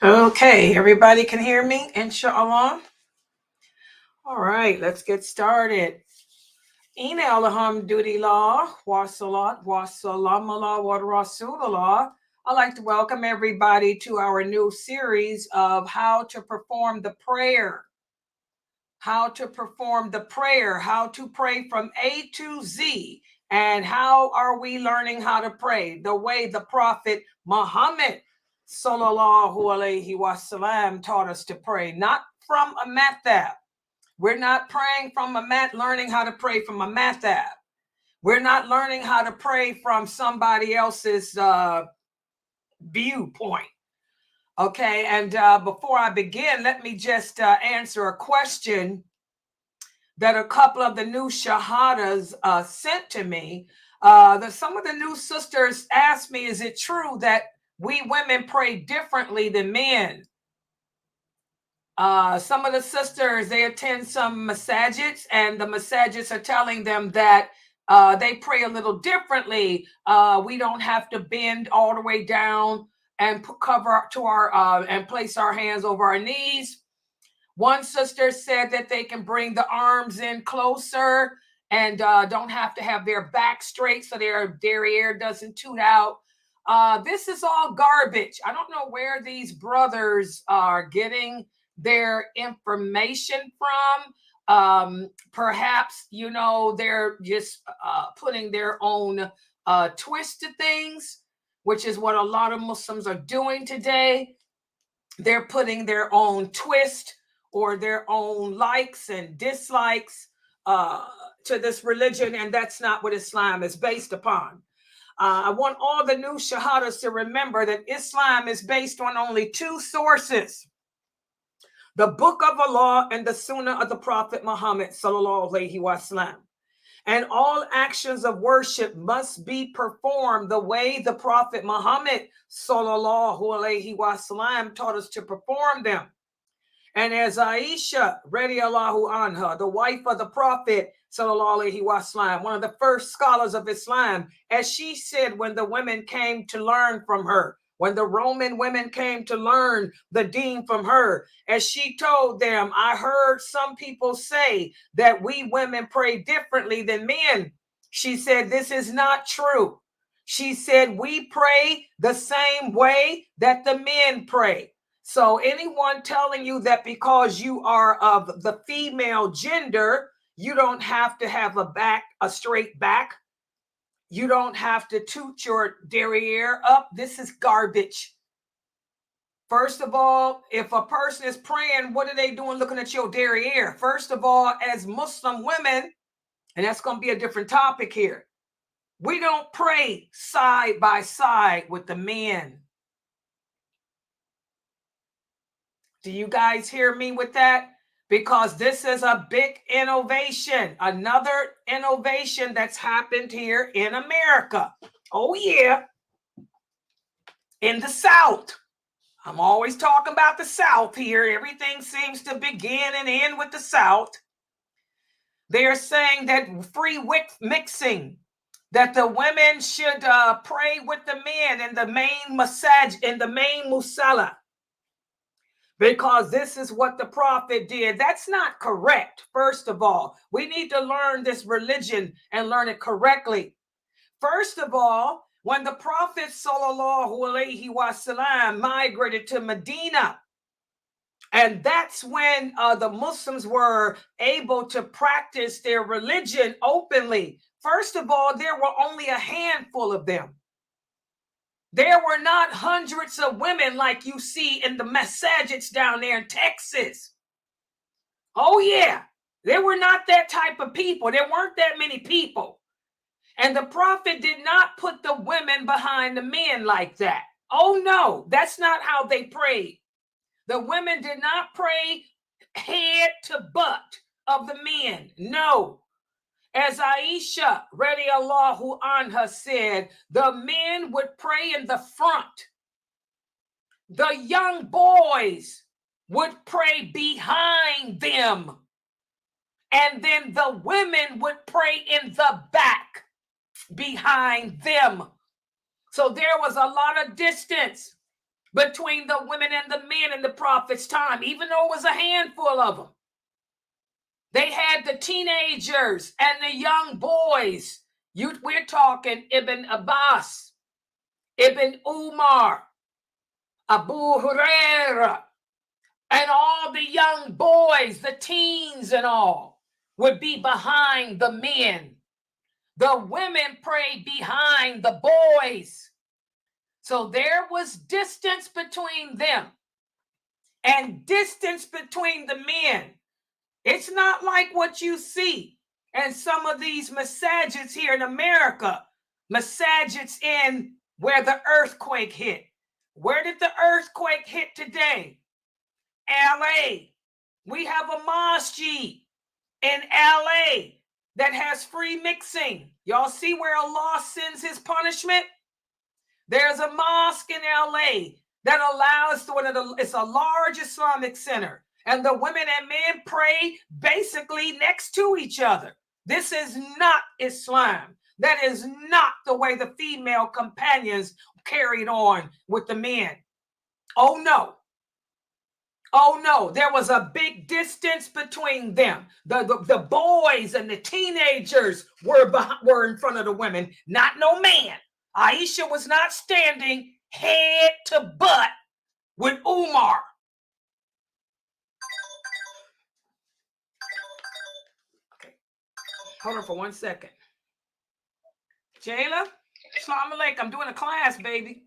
Okay, everybody can hear me, inshallah. All right, let's get started. Ina alhamdulillah, wa salat, wa salamallah, wa rasulullah. I'd like to welcome everybody to our new series of how to perform the prayer. How to perform the prayer, how to pray from A to Z. And how are we learning how to pray? The way the Prophet Muhammad sallallahu alaihi wasallam taught us to pray, not from a mathab. We're not praying from a mat, learning how to pray from a mathab. We're not learning how to pray from somebody else's viewpoint. Okay, and before I begin, let me just answer a question that a couple of the new shahadas sent to me. Some of the new sisters asked me, is it true that we women pray differently than men? Some of the sisters, they attend some masajids, and the masajids are telling them that they pray a little differently. We don't have to bend all the way down and cover to our and place our hands over our knees. One sister said that they can bring the arms in closer and don't have to have their back straight so their derriere doesn't toot out. This is all garbage. I don't know where these brothers are getting their information from. Perhaps, you know, they're just putting their own twist to things, which is what a lot of Muslims are doing today. They're putting their own twist or their own likes and dislikes to this religion, and that's not what Islam is based upon. I want all the new shahadas to remember that Islam is based on only two sources: the Book of Allah and the Sunnah of the Prophet Muhammad sallallahu alaihi wasallam. And all actions of worship must be performed the way the Prophet Muhammad sallallahu alaihi wasallam taught us to perform them. And as Aisha radiallahu anha, the wife of the Prophet sallallahu alaihi wasallam, one of the first scholars of Islam, as she said when the women came to learn from her, when the Roman women came to learn the deen from her, as she told them, I heard some people say that we women pray differently than men. She said, this is not true. She said, we pray the same way that the men pray. So anyone telling you that because you are of the female gender, you don't have to have a straight back, you don't have to toot your derriere up, this is garbage. First of all, if a person is praying, what are they doing looking at your derriere? First of all, as Muslim women, and that's going to be a different topic here, we don't pray side by side with the men. Do you guys hear me with that? Because this is a big innovation, another innovation that's happened here in America. Oh yeah, in the South. I'm always talking about the South here. Everything seems to begin and end with the South. They're saying that free mixing, that the women should pray with the men in the main musalla, because this is what the Prophet did. That's not correct. First of all, we need to learn this religion and learn it correctly. First of all, when the Prophet sallallahu alaihi wasallam migrated to Medina, and that's when the Muslims were able to practice their religion openly. First of all, there were only a handful of them. There were not hundreds of women like you see in the masajids down there in Texas. Oh yeah, there were not that type of people. There weren't that many people. And the Prophet did not put the women behind the men like that. Oh no, that's not how they prayed. The women did not pray head to butt of the men. No. As Aisha radiallahu anha said, the men would pray in the front. The young boys would pray behind them. And then the women would pray in the back behind them. So there was a lot of distance between the women and the men in the prophet's time, even though it was a handful of them. They had the teenagers and the young boys. We're talking Ibn Abbas, Ibn Umar, Abu Huraira, and all the young boys, the teens and all, would be behind the men. The women prayed behind the boys. So there was distance between them and distance between the men. It's not like what you see in some of these masajids here in America, masajids in where the earthquake hit. Where did the earthquake hit today? LA. We have a masjid in LA that has free mixing. Y'all see where Allah sends his punishment? There's a mosque in LA that allows, it's a large Islamic center. And the women and men pray basically next to each other. This is not Islam. That is not the way the female companions carried on with the men. Oh no. Oh no, there was a big distance between them. The boys and the teenagers were in front of the women, not no man. Aisha was not standing head to butt with Umar. Okay, hold on for 1 second. Jayla, Assalamu alaikum. I'm doing a class, baby.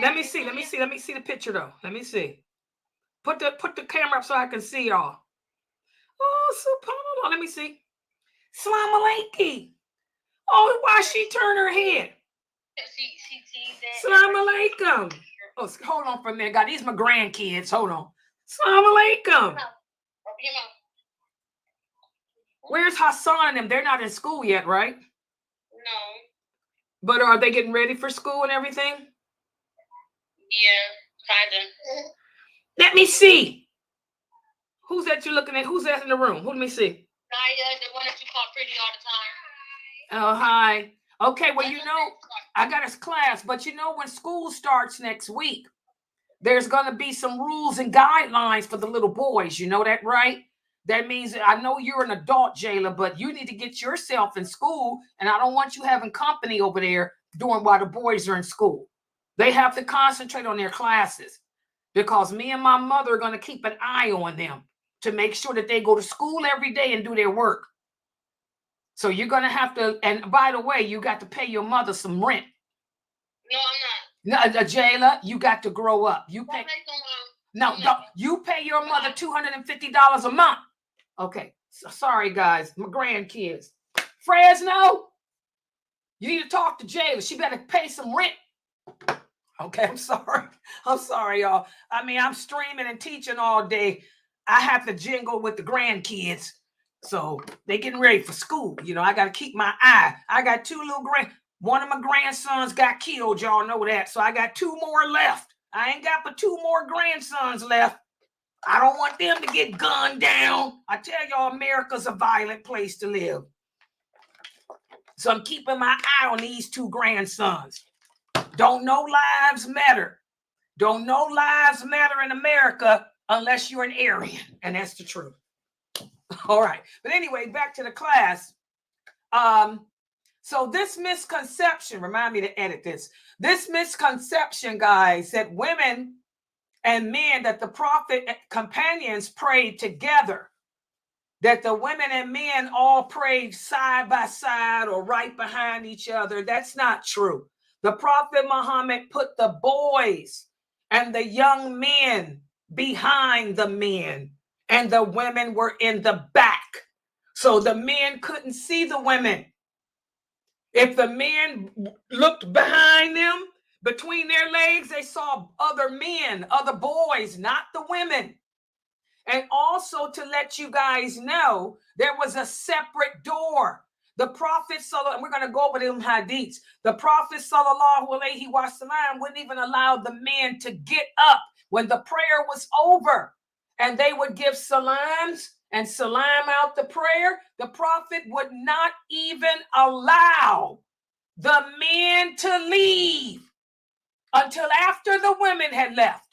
Let me see the picture though. Let me see. Put the camera up so I can see y'all. Oh, subhanallah. Let me see. Assalamu alaikum. Oh, why she turn her head? Assalamu alaikum. Oh, hold on for a minute. God, these my grandkids. Hold on. Assalamu alaikum. Where's Hassan and them? They're not in school yet, right? No. But are they getting ready for school and everything? Yeah, kind of. Let me see. Who's that you're looking at? Who's that in the room? Let me see. Naya, the one that you call pretty all the time. Oh, hi. Okay, well, you know, I got a class, but you know, when school starts next week, there's going to be some rules and guidelines for the little boys. You know that, right? That means, I know you're an adult, Jayla, but you need to get yourself in school, and I don't want you having company over there doing while the boys are in school. They have to concentrate on their classes because me and my mother are going to keep an eye on them to make sure that they go to school every day and do their work. So you're going to have to, and by the way, you got to pay your mother some rent. No, I'm not. No, Jayla, you got to grow up. You pay. No, you pay your mother $250 a month. Okay, so sorry guys, my grandkids. Fresno, you need to talk to Jayla. She better pay some rent. Okay, I'm sorry, y'all. I mean, I'm streaming and teaching all day. I have to jingle with the grandkids. So they getting ready for school. You know, I got to keep my eye. I got two little one of my grandsons got killed. Y'all know that. So I got two more left. I ain't got but two more grandsons left. I don't want them to get gunned down. I tell y'all, America's a violent place to live. So I'm keeping my eye on these two grandsons. Don't know lives matter. Don't know lives matter in America unless you're an Aryan. And that's the truth. All right. But anyway, back to the class. So this misconception, remind me to edit this. This misconception, guys, that women and men, that the prophet companions prayed together, that the women and men all prayed side by side or right behind each other. That's not true. The prophet Muhammad put the boys and the young men behind the men, and the women were in the back. So the men couldn't see the women. If the men looked behind them, between their legs, they saw other men, other boys, not the women. And also to let you guys know, there was a separate door. The Prophet, and we're going to go over them hadiths. The Prophet sallallahu alaihi wasallam wouldn't even allow the men to get up when the prayer was over. And they would give salams and salam out the prayer. The Prophet would not even allow the men to leave until after the women had left.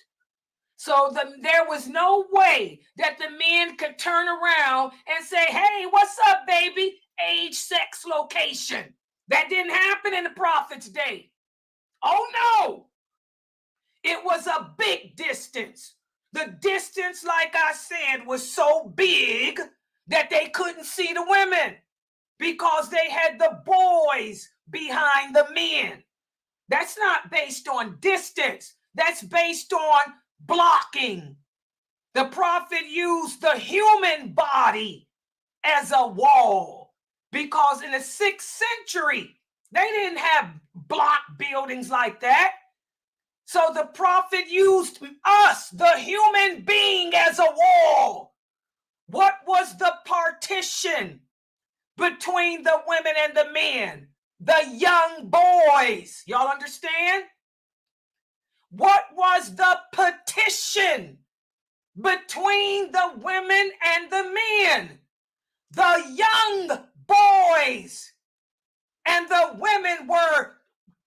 So there was no way that the men could turn around and say, hey, what's up, baby? Age, sex, location. That didn't happen in the Prophet's day. Oh, no. It was a big distance. The distance, like I said, was so big that they couldn't see the women because they had the boys behind the men. That's not based on distance. That's based on blocking. The Prophet used the human body as a wall because in the 6th century, they didn't have block buildings like that. So the Prophet used us, the human being, as a wall. What was the partition between the women and the men? The young boys. Y'all understand? What was the petition between the women and the men? The young boys. And the women were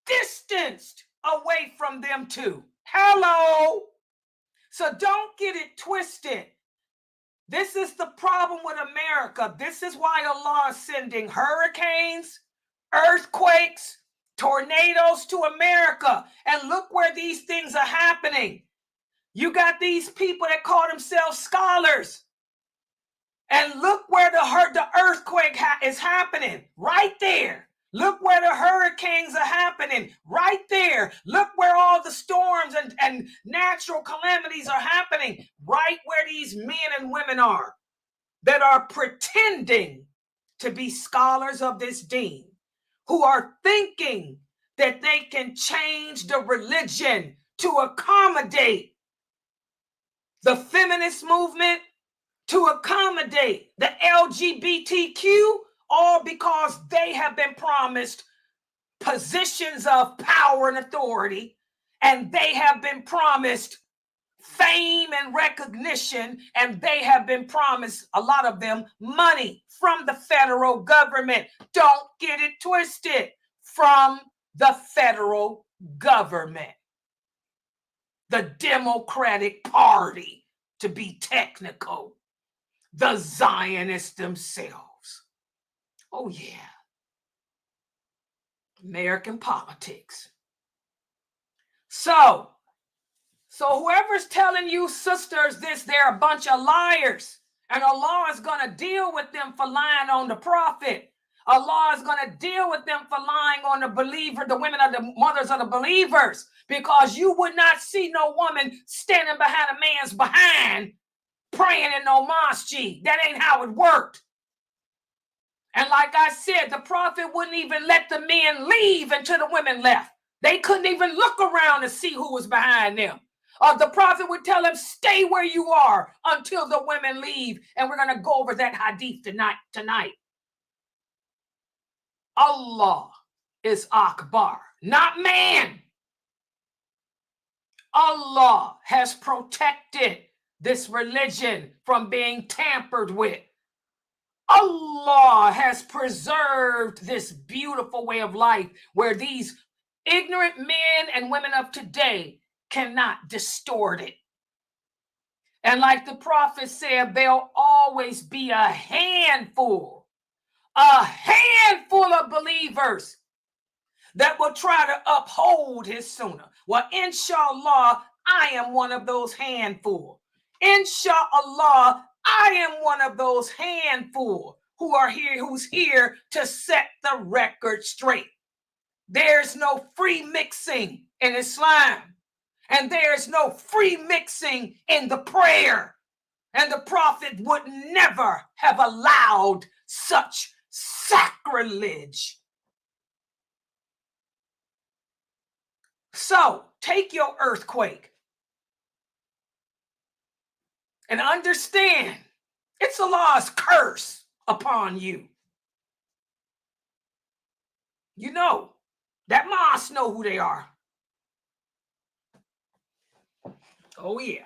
distanced away from them too. Hello. So don't get it twisted. This is the problem with America. This is why Allah is sending hurricanes, earthquakes, tornadoes to America. And look where these things are happening. You got these people that call themselves scholars. And look where the earthquake is happening, right there. Look where the hurricanes are happening, right there. Look where all the storms and natural calamities are happening, right where these men and women are that are pretending to be scholars of this deen, who are thinking that they can change the religion to accommodate the feminist movement, to accommodate the LGBTQ, all because they have been promised positions of power and authority, and they have been promised fame and recognition, and they have been promised, a lot of them, money from the federal government. Don't get it twisted. From the federal government. The Democratic Party, to be technical. The Zionists themselves. Oh, yeah. American politics. So whoever's telling you sisters this, they're a bunch of liars. And Allah is going to deal with them for lying on the Prophet. Allah is going to deal with them for lying on the believer, the women of the mothers of the believers. Because you would not see no woman standing behind a man's behind praying in no mosque. That ain't how it worked. And like I said, the Prophet wouldn't even let the men leave until the women left. They couldn't even look around to see who was behind them. The Prophet would tell them, stay where you are until the women leave. And we're going to go over that hadith tonight. Allah is Akbar, not man. Allah has protected this religion from being tampered with. Allah has preserved this beautiful way of life where these ignorant men and women of today cannot distort it. And like the Prophet said, there'll always be a handful of believers that will try to uphold his sunnah. Well, inshallah, I am one of those handful. Inshallah, I am one of those handful who's here to set the record straight. There's no free mixing in Islam, and there's no free mixing in the prayer. And the Prophet would never have allowed such sacrilege. So take your earthquake And understand, it's Allah's curse upon you. You know, that mosque know who they are. Oh, yeah.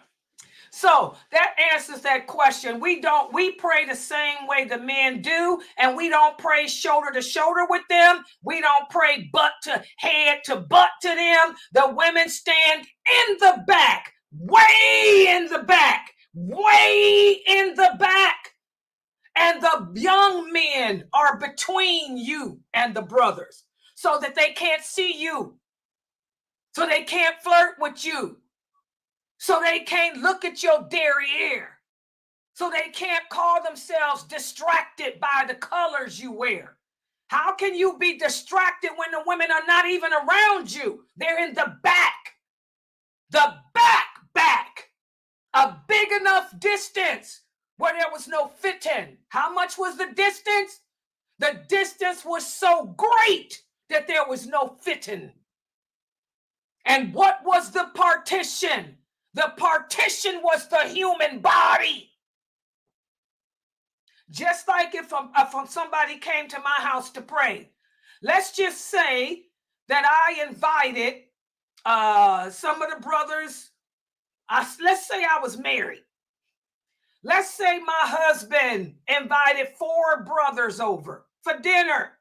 So that answers that question. We pray the same way the men do, and we don't pray shoulder to shoulder with them. We don't pray butt to head to butt to them. The women stand in the back, way in the back, way in the back. And the young men are between you and the brothers so that they can't see you, so they can't flirt with you, so they can't look at your derriere, so they can't call themselves distracted by the colors you wear. How can you be distracted when the women are not even around you? They're in the back, a big enough distance where there was no fitting. How much was the distance? The distance was so great that there was no fitting. And what was the partition? The partition was the human body. Just like if somebody came to my house to pray, let's just say that I invited some of the brothers. Let's say I was married. Let's say my husband invited 4 brothers over for dinner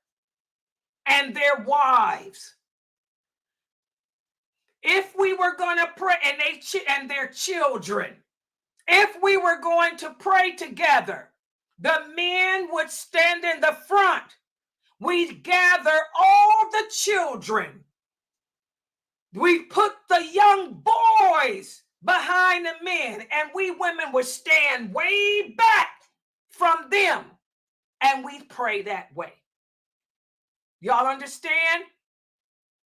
and their wives. If we were going to pray, and their children, if we were going to pray together, the men would stand in the front. We'd gather all the children. We'd put the young boys behind the men, and we women would stand way back from them, and we'd pray that way. Y'all understand?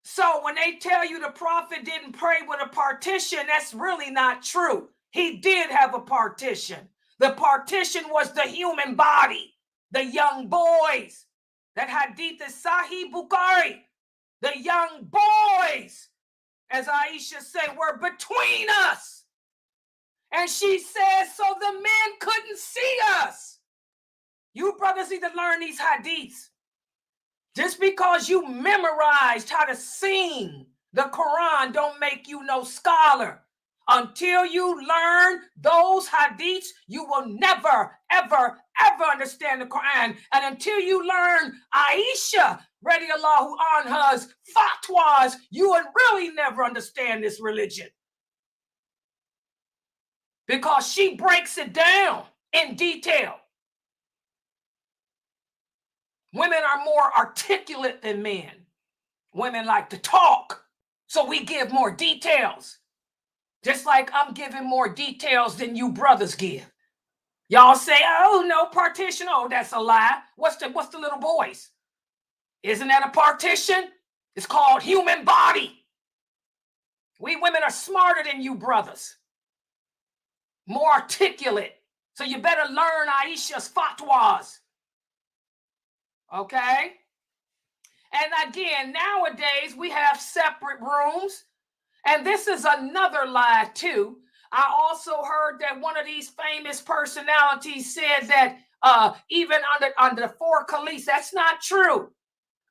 So when they tell you the prophet didn't pray with a partition, that's really not true. He did have a partition. The partition was the human body, the young boys. That hadith is Sahih Bukhari. The young boys, as Aisha said, were between us. And she says, so the men couldn't see us. You brothers need to learn these hadiths. Just because you memorized how to sing the Quran don't make you no scholar. Until you learn those hadiths, you will never, ever, ever understand the Quran. And until you learn Aisha, radiallahu anha's fatwas, you will really never understand this religion. Because she breaks it down in detail. Women are more articulate than men. Women like to talk, so we give more details. Just like I'm giving more details than you brothers give. Y'all say, oh, no partition. Oh, that's a lie. What's the little boys? Isn't that a partition? It's called human body. We women are smarter than you brothers. More articulate. So you better learn Aisha's fatwas. Okay? And again, nowadays we have separate rooms. And this is another lie too. I also heard that one of these famous personalities said that even under the 4 caliphs, that's not true.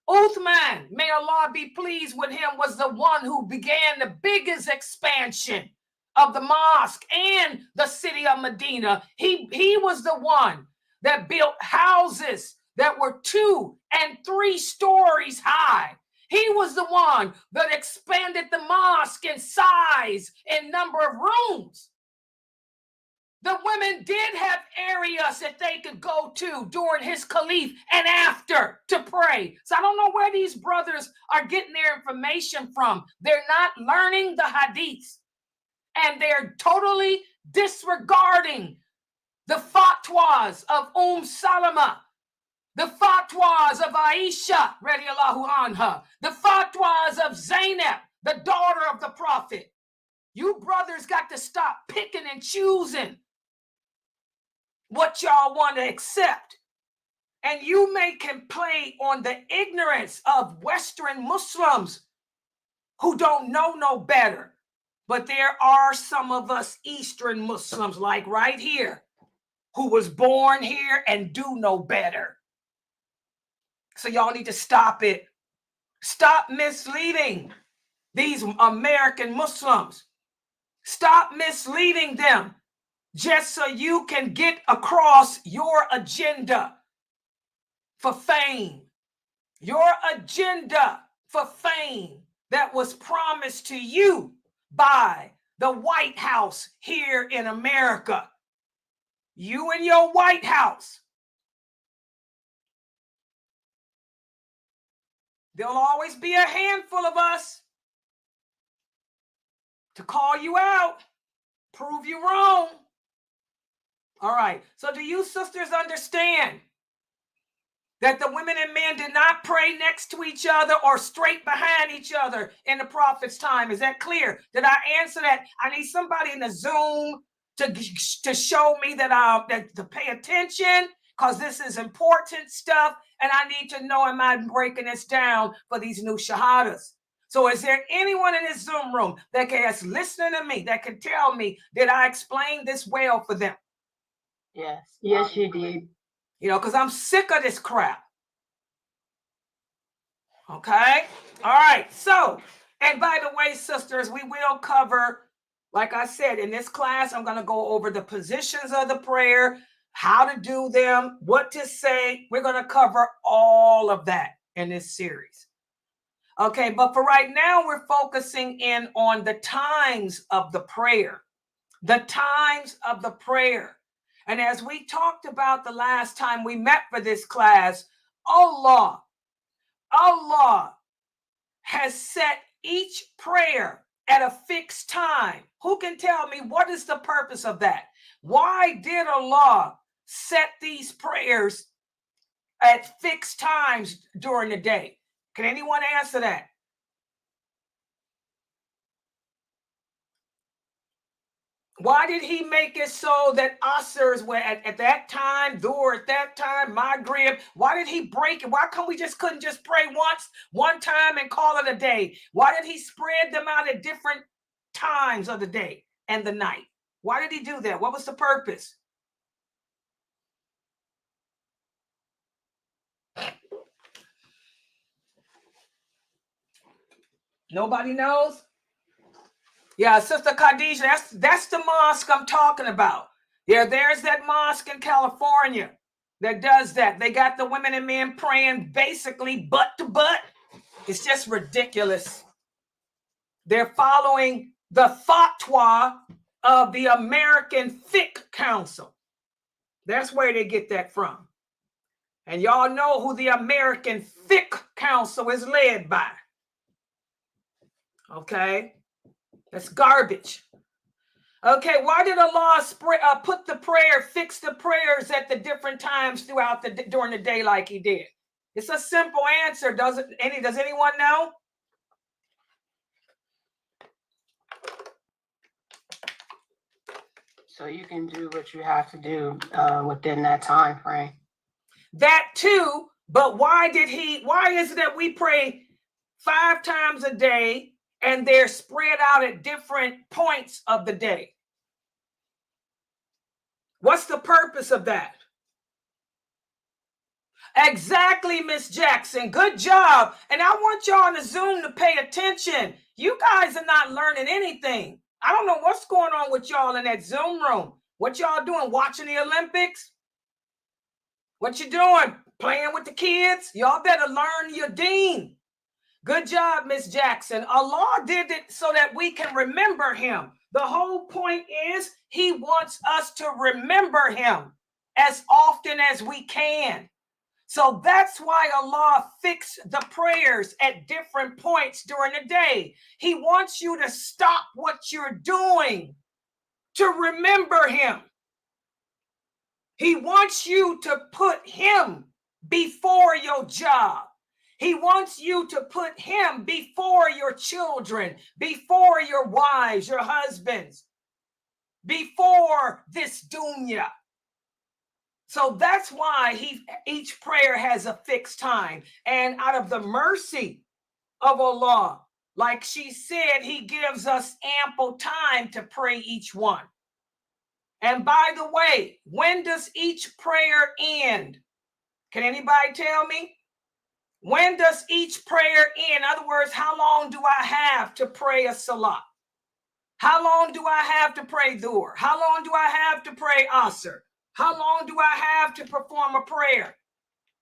Uthman, may Allah be pleased with him, was the one who began the biggest expansion of the mosque and the city of Medina. He was the one that built houses that were 2 and 3 stories high. He was the one that expanded the mosque in size and number of rooms. The women did have areas that they could go to during his caliph and after to pray. So I don't know where these brothers are getting their information from. They're not learning the hadiths, and they're totally disregarding the fatwas of Salama, the fatwas of Aisha, radiallahu anha, the fatwas of Zainab, the daughter of the prophet. You brothers got to stop picking and choosing what y'all want to accept. And you may complain on the ignorance of Western Muslims who don't know no better. But there are some of us Eastern Muslims, like right here, who was born here and do know better. So y'all need to stop it. Stop misleading these American Muslims. Stop misleading them just so you can get across your agenda for fame. Your agenda for fame that was promised to you by the White House here in America. You and your White House. There'll always be a handful of us to call you out, prove you wrong. All right. So do you sisters understand that the women and men did not pray next to each other or straight behind each other in the prophet's time? Is that clear? Did I answer that? I need somebody in the Zoom to show me that to pay attention, because this is important stuff, and I need to know, am I breaking this down for these new shahadas? So is there anyone in this Zoom room that's listening to me that can tell me, did I explain this well for them? Yes. Yes, you did. You know, because I'm sick of this crap. Okay? All right. So, and by the way, sisters, we will cover, like I said, in this class, I'm going to go over the positions of the prayer, how to do them, what to say. We're going to cover all of that in this series. Okay, but for right now, we're focusing in on the times of the prayer. The times of the prayer. And as we talked about the last time we met for this class, Allah has set each prayer at a fixed time. Who can tell me what is the purpose of that? Why did Allah set these prayers at fixed times during the day? Can anyone answer that? Why did he make it so that Asrs were at that time, Dhuhr at that time, Maghrib? Why did he break it? Why couldn't we couldn't just pray one time and call it a day? Why did he spread them out at different times of the day and the night? Why did he do that? What was the purpose? Nobody knows? Yeah, Sister Khadijah, that's the mosque I'm talking about. Yeah, there's that mosque in California that does that. They got the women and men praying basically butt to butt. It's just ridiculous. They're following the fatwa of the American Fiqh Council. That's where they get that from. And y'all know who the American Fiqh Council is led by. Okay? That's garbage. Okay, why did Allah put the prayer, fix the prayers at the different times during the day like he did? It's a simple answer. Does anyone know? So you can do what you have to do within that time frame. That too, but why is it that we pray 5 times a day and they're spread out at different points of the day? What's the purpose of that? Exactly, Miss Jackson. Good job. And I want y'all on the Zoom to pay attention. You guys are not learning anything. I don't know what's going on with y'all in that Zoom room. What y'all doing? Watching the Olympics? What you doing? Playing with the kids? Y'all better learn your deen. Good job, Miss Jackson. Allah did it so that we can remember him. The whole point is he wants us to remember him as often as we can. So that's why Allah fixed the prayers at different points during the day. He wants you to stop what you're doing to remember him. He wants you to put him before your job. He wants you to put him before your children, before your wives, your husbands, before this dunya. So that's why each prayer has a fixed time. And out of the mercy of Allah, like she said, he gives us ample time to pray each one. And by the way, when does each prayer end? Can anybody tell me? When does each prayer end? In other words, how long do I have to pray a salat? How long do I have to pray dhuhr? How long do I have to pray asr? How long do I have to perform a prayer?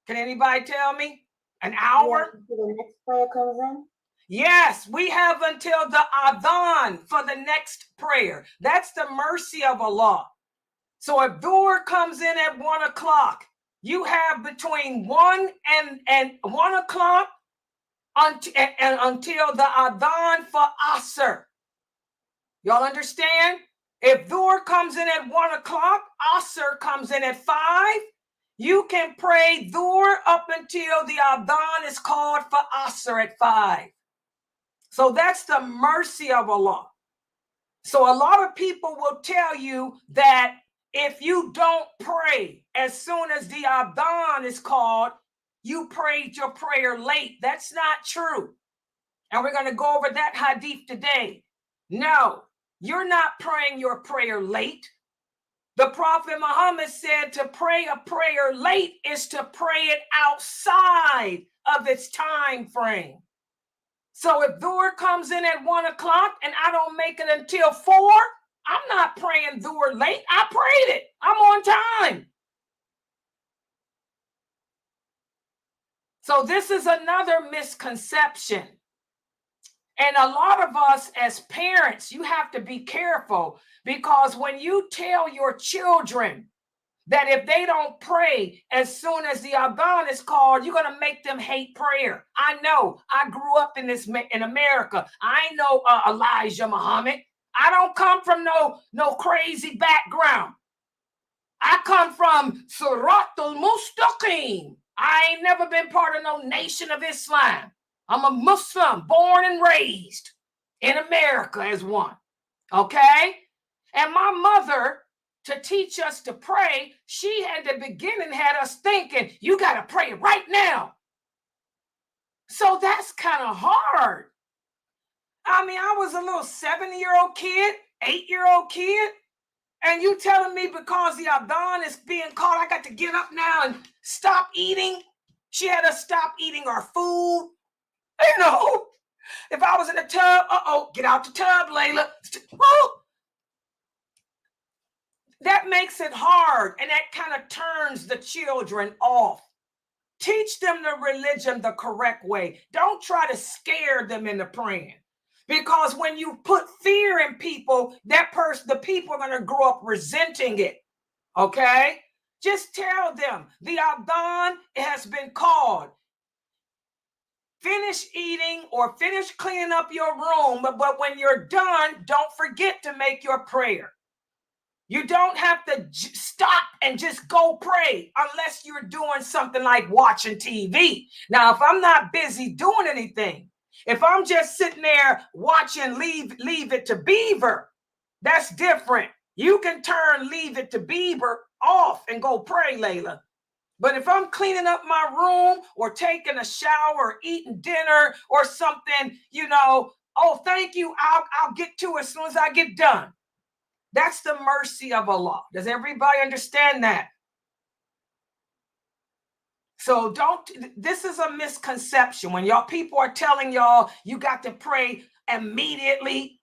Can anybody tell me? An hour? Until the next prayer comes in? Yes, we have until the adhan for the next prayer. That's the mercy of Allah. So if dhuhr comes in at 1 o'clock, you have between 1 and 1 o'clock until the adhan for asr. Y'all understand? If dhuhr comes in at 1 o'clock, asr comes in at 5. You can pray dhuhr up until the adhan is called for asr at 5. So that's the mercy of Allah. So a lot of people will tell you that if you don't pray as soon as the adhan is called, you prayed your prayer late. That's not true. And we're going to go over that hadith today. No, you're not praying your prayer late. The Prophet Muhammad said to pray a prayer late is to pray it outside of its time frame. So if dhuhr comes in at 1 o'clock and I don't make it until 4, I'm not praying dhuhr late. I prayed it. I'm on time. So this is another misconception. And a lot of us as parents, you have to be careful, because when you tell your children that if they don't pray as soon as the adhan is called, you're going to make them hate prayer. I know. I grew up in America. I know Elijah Muhammad. I don't come from no crazy background. I come from Surat al-Mustaqim. I ain't never been part of no Nation of Islam. I'm a Muslim, born and raised in America as one. Okay? And my mother, to teach us to pray, she at the beginning had us thinking, you got to pray right now. So that's kind of hard. I mean, I was a little 7-year-old kid, 8-year-old kid, and you telling me because the adhan is being called, I got to get up now and stop eating? She had us stop eating our food. You know, if I was in a tub, get out the tub, Layla. Oh, that makes it hard, and that kind of turns the children off. Teach them the religion the correct way. Don't try to scare them into praying, because when you put fear in people, the people are going to grow up resenting it. Okay? Just tell them the adhan has been called. Finish eating or finish cleaning up your room, but when you're done, don't forget to make your prayer. You don't have to stop and just go pray unless you're doing something like watching TV. Now, if I'm not busy doing anything, if I'm just sitting there watching Leave It to Beaver, that's different. You can turn Leave It to Beaver off and go pray, Layla. But if I'm cleaning up my room or taking a shower or eating dinner or something, oh, thank you, I'll get to it as soon as I get done. That's the mercy of Allah. Does everybody understand that? So this is a misconception. When people are telling y'all you got to pray immediately,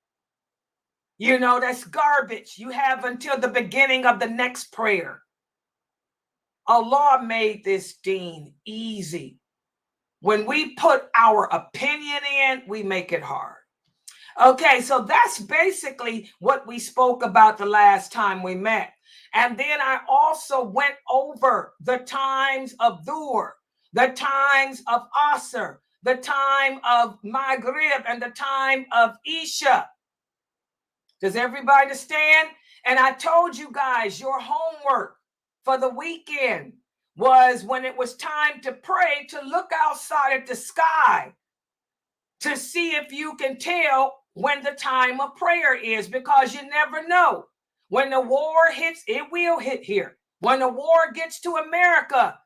that's garbage. You have until the beginning of the next prayer. Allah made this deen easy. When we put our opinion in, we make it hard. Okay, so that's basically what we spoke about the last time we met. And then I also went over the times of dhuhr, the times of asr, the time of maghrib, and the time of isha. Does everybody understand? And I told you guys your homework for the weekend was, when it was time to pray, to look outside at the sky to see if you can tell when the time of prayer is, because you never know. When the war hits, it will hit here. When the war gets to America,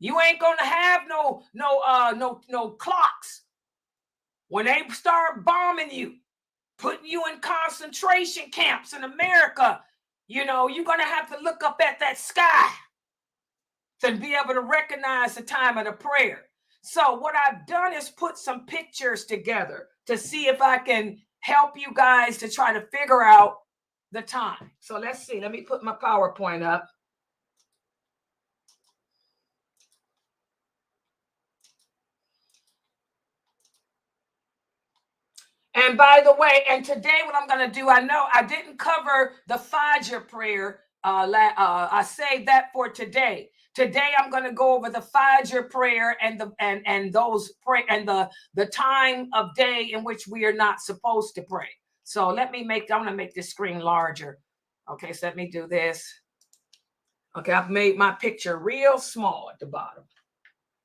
you ain't gonna have no clocks. when they start bombing you, putting you in concentration camps in America, you know, you're going to have to look up at that sky to be able to recognize the time of the prayer. So what I've done is put some pictures together to see if I can help you guys to try to figure out the time. So let's see. Let me put my PowerPoint up. And by the way, and today what I'm going to do, I know I didn't cover the Fajr prayer. I saved that for today. Today I'm going to go over the Fajr prayer and those pray and the time of day in which we are not supposed to pray. So I'm going to make this screen larger. Okay, so let me do this. Okay, I've made my picture real small at the bottom.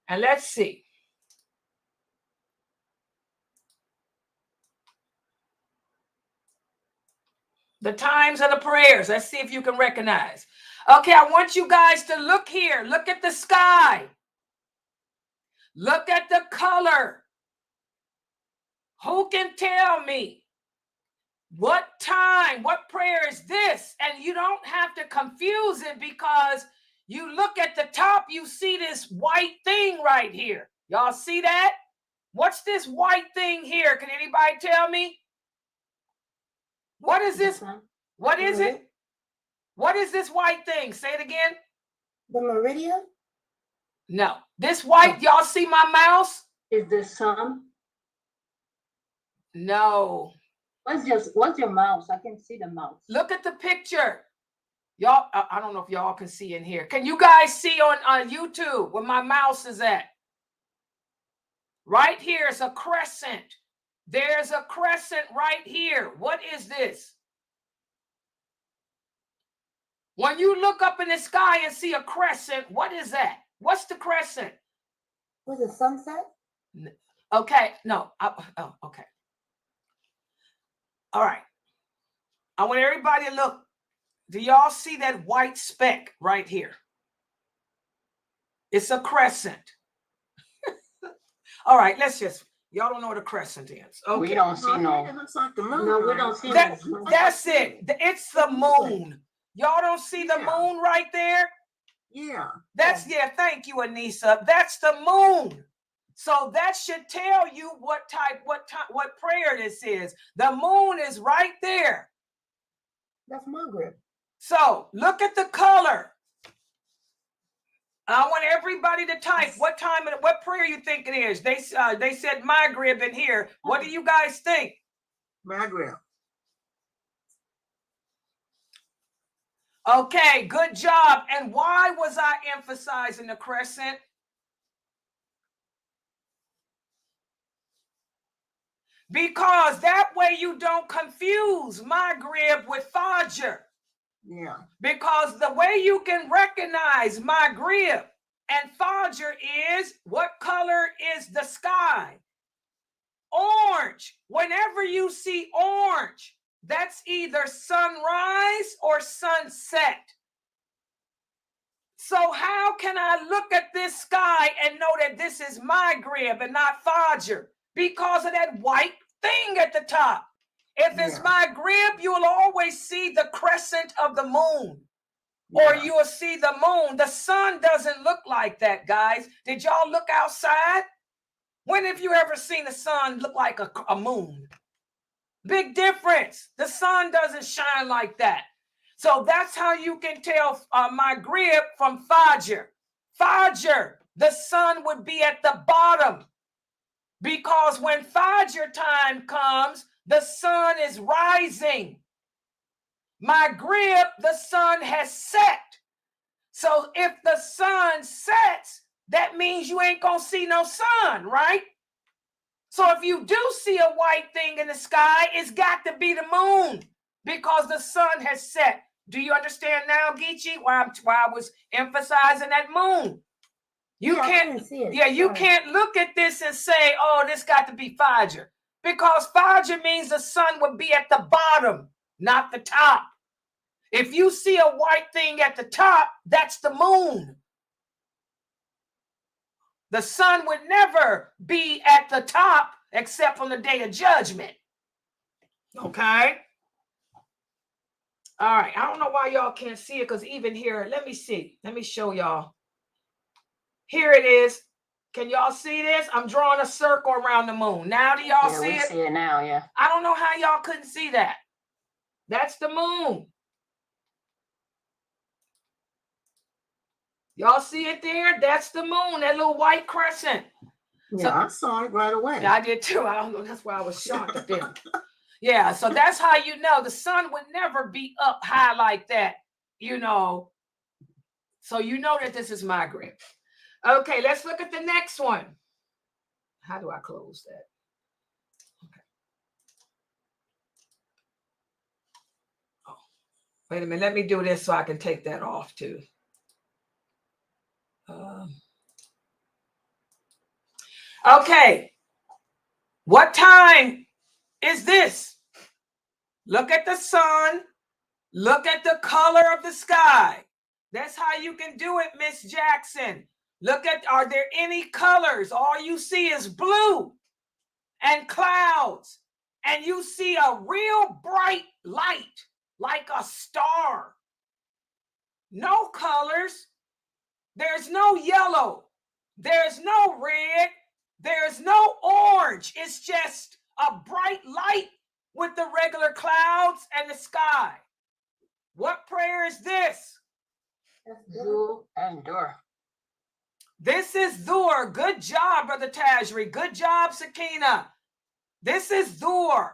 And let's see. The times of the prayers. Let's see if you can recognize. Okay, I want you guys to look here. Look at the sky. Look at the color. Who can tell me what time, what prayer is this? And you don't have to confuse it because you look at the top, you see this white thing right here. Y'all see that? What's this white thing here? Can anybody tell me? What is this? What is it? What is this white thing? Say it again. The meridian? No. This white, y'all see my mouse? Is the sun? No. What's your mouse? I can see the mouse. Look at the picture. Y'all, I don't know if y'all can see in here. Can you guys see on YouTube where my mouse is at? Right here is a crescent. There's a crescent right here. What is this? When you look up in the sky and see a crescent, what is that? What's the crescent? Was it sunset? Okay, no. Okay. All right. I want everybody to look. Do y'all see that white speck right here? It's a crescent. All right, y'all don't know what a crescent is. Okay. We don't see no. It looks like the moon. No, we don't see That's no. it. It's the moon. Y'all don't see the moon right there? Yeah. Thank you, Anissa. That's the moon. So that should tell you what prayer this is. The moon is right there. That's Maghrib. So look at the color. I want everybody to type what prayer you think it is. They said Maghrib in here. What do you guys think? Maghrib. Okay, good job. And why was I emphasizing the crescent? Because that way you don't confuse Maghrib with Fajr. Yeah. Because the way you can recognize Maghrib and Fajr is, what color is the sky? Orange. Whenever you see orange, that's either sunrise or sunset. So how can I look at this sky and know that this is Maghrib and not Fajr? Because of that white thing at the top. If it's Maghrib, you will always see the crescent of the moon. Or you will see the moon. The sun doesn't look like that, guys. Did y'all look outside? When have you ever seen the sun look like a moon? Big difference. The sun doesn't shine like that. So that's how you can tell Maghrib from Fajr. Fajr, the sun would be at the bottom. Because when Fajr time comes, the sun is rising. Maghrib, the sun has set. So if the sun sets, that means you ain't gonna see no sun, right? So if you do see a white thing in the sky, it's got to be the moon because the sun has set. Do you understand now, Geechee, why I was emphasizing that moon? You can't see it. Yeah, you can't look at this and say, oh, this got to be Fajr. Because Fajr means the sun would be at the bottom, not the top. If you see a white thing at the top, that's the moon. The sun would never be at the top except on the day of judgment. Okay? All right. I don't know why y'all can't see it, because even here, let me see. Let me show y'all. Here it is. Can y'all see this? I'm drawing a circle around the moon. Now do y'all Yeah, see we it? see it now, yeah. I don't know how y'all couldn't see that. That's the moon. Y'all see it there? That's the moon, that little white crescent. Yeah, I saw it right away. Yeah, I did too. I don't know. That's why I was shocked at them. Yeah, so that's how you know the sun would never be up high like that, you know. So you know that this is my grip. Okay, let's look at the next one. How do I close that? Okay. Oh, wait a minute. Let me do this so I can take that off too. Okay. What time is this? Look at the sun. Look at the color of the sky. That's how you can do it, Miss Jackson. Look at, are there any colors? All you see is blue and clouds. And you see a real bright light, like a star. No colors. There's no yellow. There's no red. There's no orange. It's just a bright light with the regular clouds and the sky. What prayer is this? Zul and Dur. This is Dhur. Good job, Brother Tajri. Good job, Sakina. This is Dhur.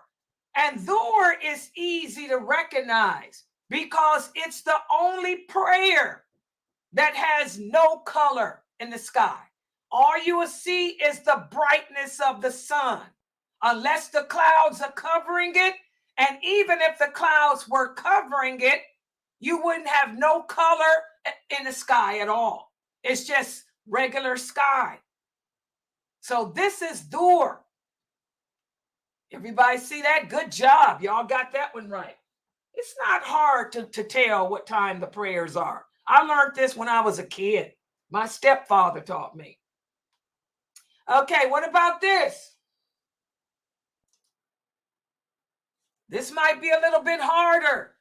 And Dhur is easy to recognize because it's the only prayer that has no color in the sky. All you will see is the brightness of the sun, unless the clouds are covering it. And even if the clouds were covering it, you wouldn't have no color in the sky at all. It's just regular sky. So this is Dhur. Everybody see that? Good job. Y'all got that one right. It's not hard to tell what time the prayers are. I learned this when I was a kid. My stepfather taught me. Okay, what about this? This might be a little bit harder,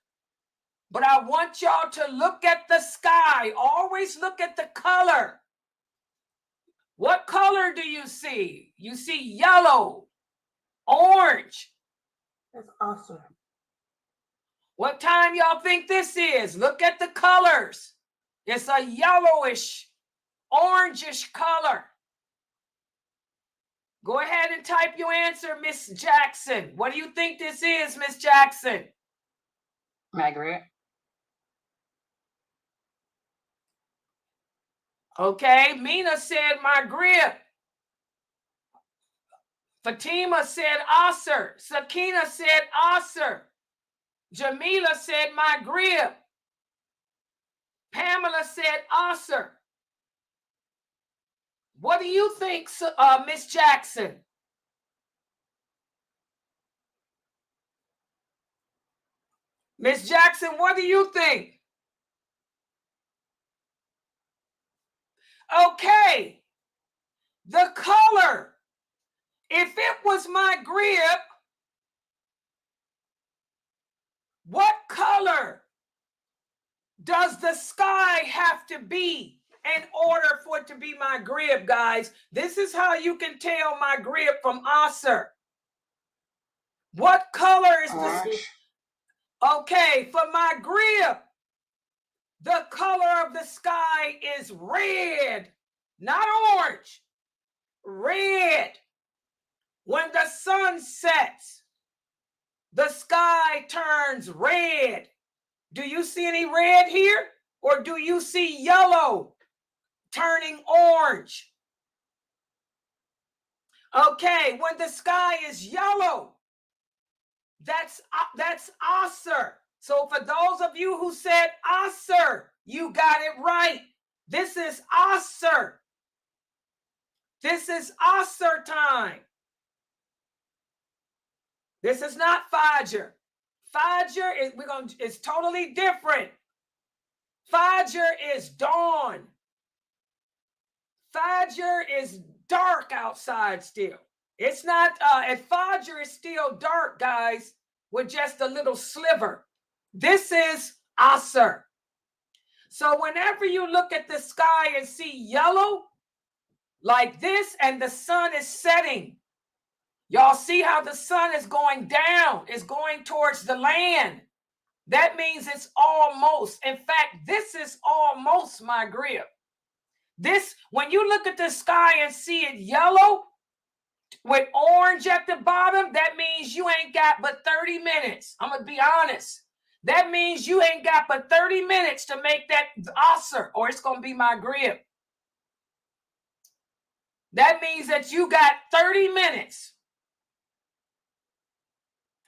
but I want y'all to look at the sky. Always look at the color. What color do you see? You see yellow, orange. That's awesome. What time y'all think this is? Look at the colors. It's a yellowish, orangish color. Go ahead and type your answer, Miss Jackson. What do you think this is, Miss Jackson? Maghrib. Okay, Mina said Maghrib. Fatima said Asr. Sakina said Asr. Jamila said Maghrib. Pamela said Asr. What do you think, Miss Jackson? Miss Jackson, what do you think? Okay, the color. If it was Maghrib, what color does the sky have to be in order for it to be Maghrib, guys? This is how you can tell Maghrib from Asr. What color is this? Okay, for Maghrib, the color of the sky is red, not orange, red. When the sun sets, the sky turns red. Do you see any red here? Or do you see yellow turning orange? Okay, when the sky is yellow, that's Asr. So for those of you who said Asr, you got it right. This is Asr. This is Asr time. This is not Fajr. Fajr is totally different. Fajr is dawn. Fajr is dark outside still. It's not, at Fajr, it's still dark, guys, with just a little sliver. This is Asr. So whenever you look at the sky and see yellow like this and the sun is setting, y'all see how the sun is going down, it's going towards the land. That means it's almost, in fact, this is almost Maghrib. This, when you look at the sky and see it yellow with orange at the bottom, that means you ain't got but 30 minutes. I'm going to be honest. That means you ain't got but 30 minutes to make that Asr, or it's going to be Maghrib. That means that you got 30 minutes.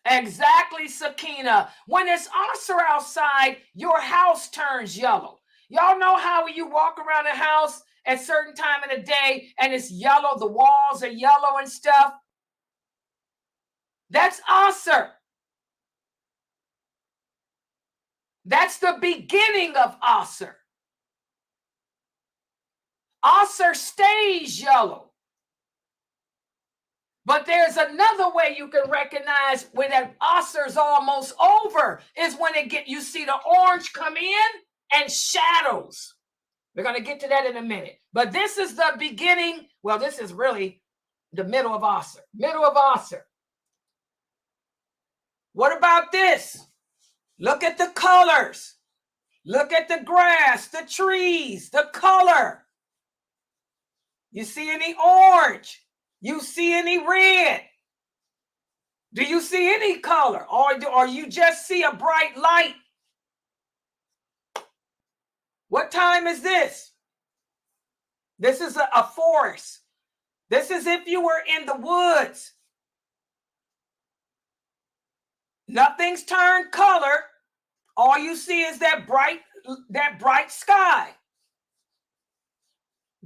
Exactly, Sakina. When it's Asr outside, your house turns yellow. Y'all know how when you walk around a house at certain time of the day and it's yellow, the walls are yellow and stuff? That's Asr. That's the beginning of Asr. Asr stays yellow. But there's another way you can recognize when that Asr's almost over is when you see the orange come in and shadows. We're going to get to that in a minute. But this is the beginning. Well, this is really the middle of Asr. Middle of Asr. What about this? Look at the colors. Look at the grass, the trees, the color. You see any orange? You see any red? Do you see any color? Or you just see a bright light? What time is this? This is a forest. This is if you were in the woods. Nothing's turned color. All you see is that bright sky.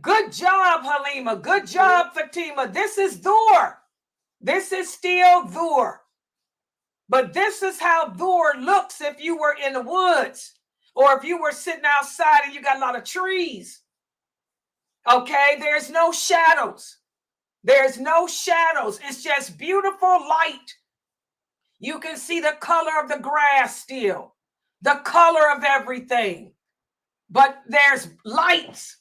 Good job, Halima. Good job, Fatima. This is Dhuhr. This is still Dhuhr. But this is how Dhuhr looks if you were in the woods or if you were sitting outside and you got a lot of trees. Okay, there's no shadows. There's no shadows. It's just beautiful light. You can see the color of the grass still, the color of everything. But there's lights.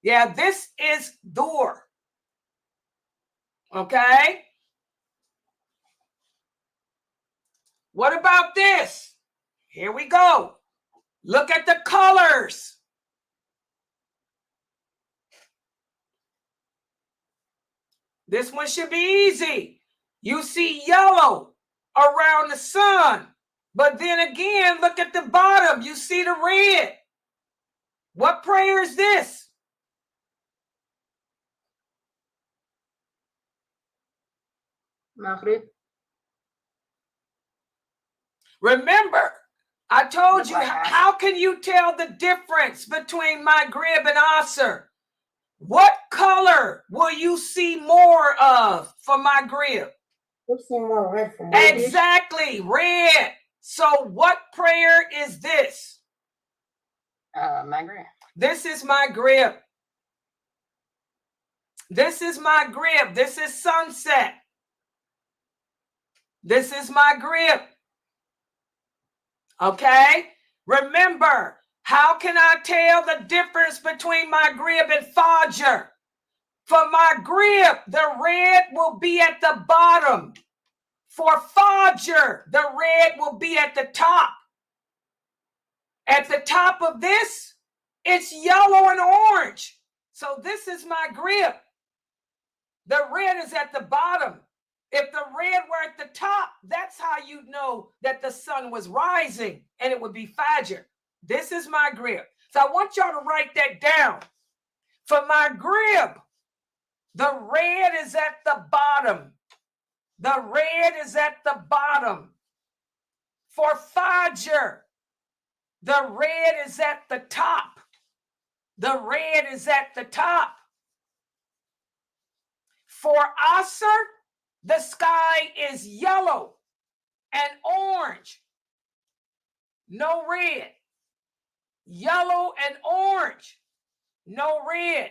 Yeah, this is Dhuhr. Okay? What about this? Here we go. Look at the colors. This one should be easy. You see yellow around the sun. But then again, look at the bottom. You see the red. What prayer is this? Maghrib. Remember, I told you, how can you tell the difference between Maghrib and Asr? What color will you see more of for Maghrib? We've seen more red from red. Exactly, red. So what prayer is this? Maghrib. This is Maghrib. This is Maghrib. This is sunset. This is Maghrib. Okay? Remember, how can I tell the difference between Maghrib and Fajr? For Maghrib, the red will be at the bottom. For Fajr, the red will be at the top. At the top of this, it's yellow and orange. So this is Maghrib. The red is at the bottom. If the red were at the top, that's how you'd know that the sun was rising, and it would be Fajr. This is Maghrib. So I want y'all to write that down. For Maghrib, the red is at the bottom. The red is at the bottom. For Fajr, the red is at the top. The red is at the top. For Asr, the sky is yellow and orange. No red. Yellow and orange. No red.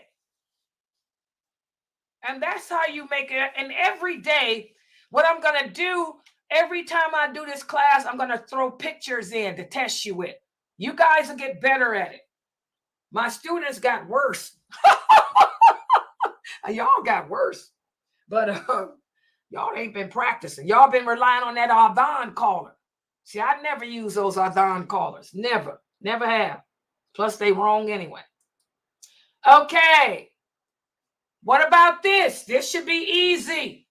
And that's how you make it. And every day, what I'm going to do, every time I do this class, I'm going to throw pictures in to test you with. You guys will get better at it. My students got worse. Y'all got worse. But y'all ain't been practicing. Y'all been relying on that Adhan caller. See, I never use those Adhan callers. Never. Never have. Plus, they wrong anyway. Okay. What about this? This should be easy.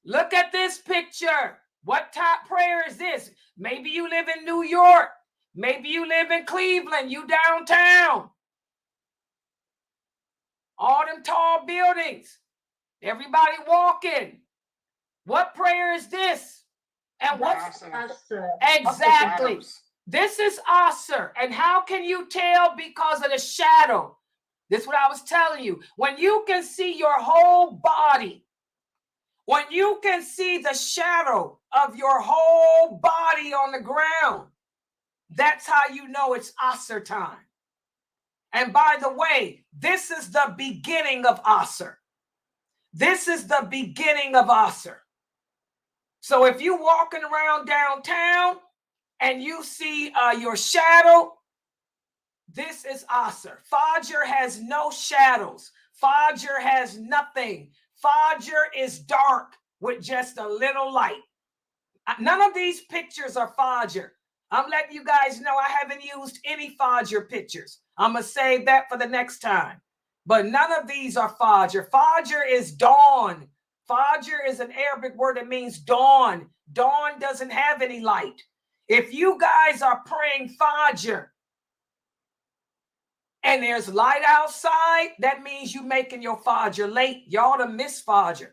Look at this picture. What type prayer is this? Maybe you live in New York. Maybe you live in Cleveland. You downtown. All them tall buildings. Everybody walking. What prayer is this? And what's exactly? This is Asr. And how can you tell? Because of the shadow. This is what I was telling you. When you can see your whole body, when you can see the shadow of your whole body on the ground, that's how you know it's Asr time. And by the way, this is the beginning of Asr. This is the beginning of Asr. So if you're walking around downtown and you see your shadow, this is Asr. Fajr has no shadows. Fajr has nothing. Fajr is dark with just a little light. None of these pictures are Fajr. I'm letting you guys know I haven't used any Fajr pictures. I'm going to save that for the next time. But none of these are Fajr. Fajr is dawn. Fajr is an Arabic word that means dawn. Dawn doesn't have any light. If you guys are praying Fajr and there's light outside, that means you making your Fajr late. Y'all to miss Fajr.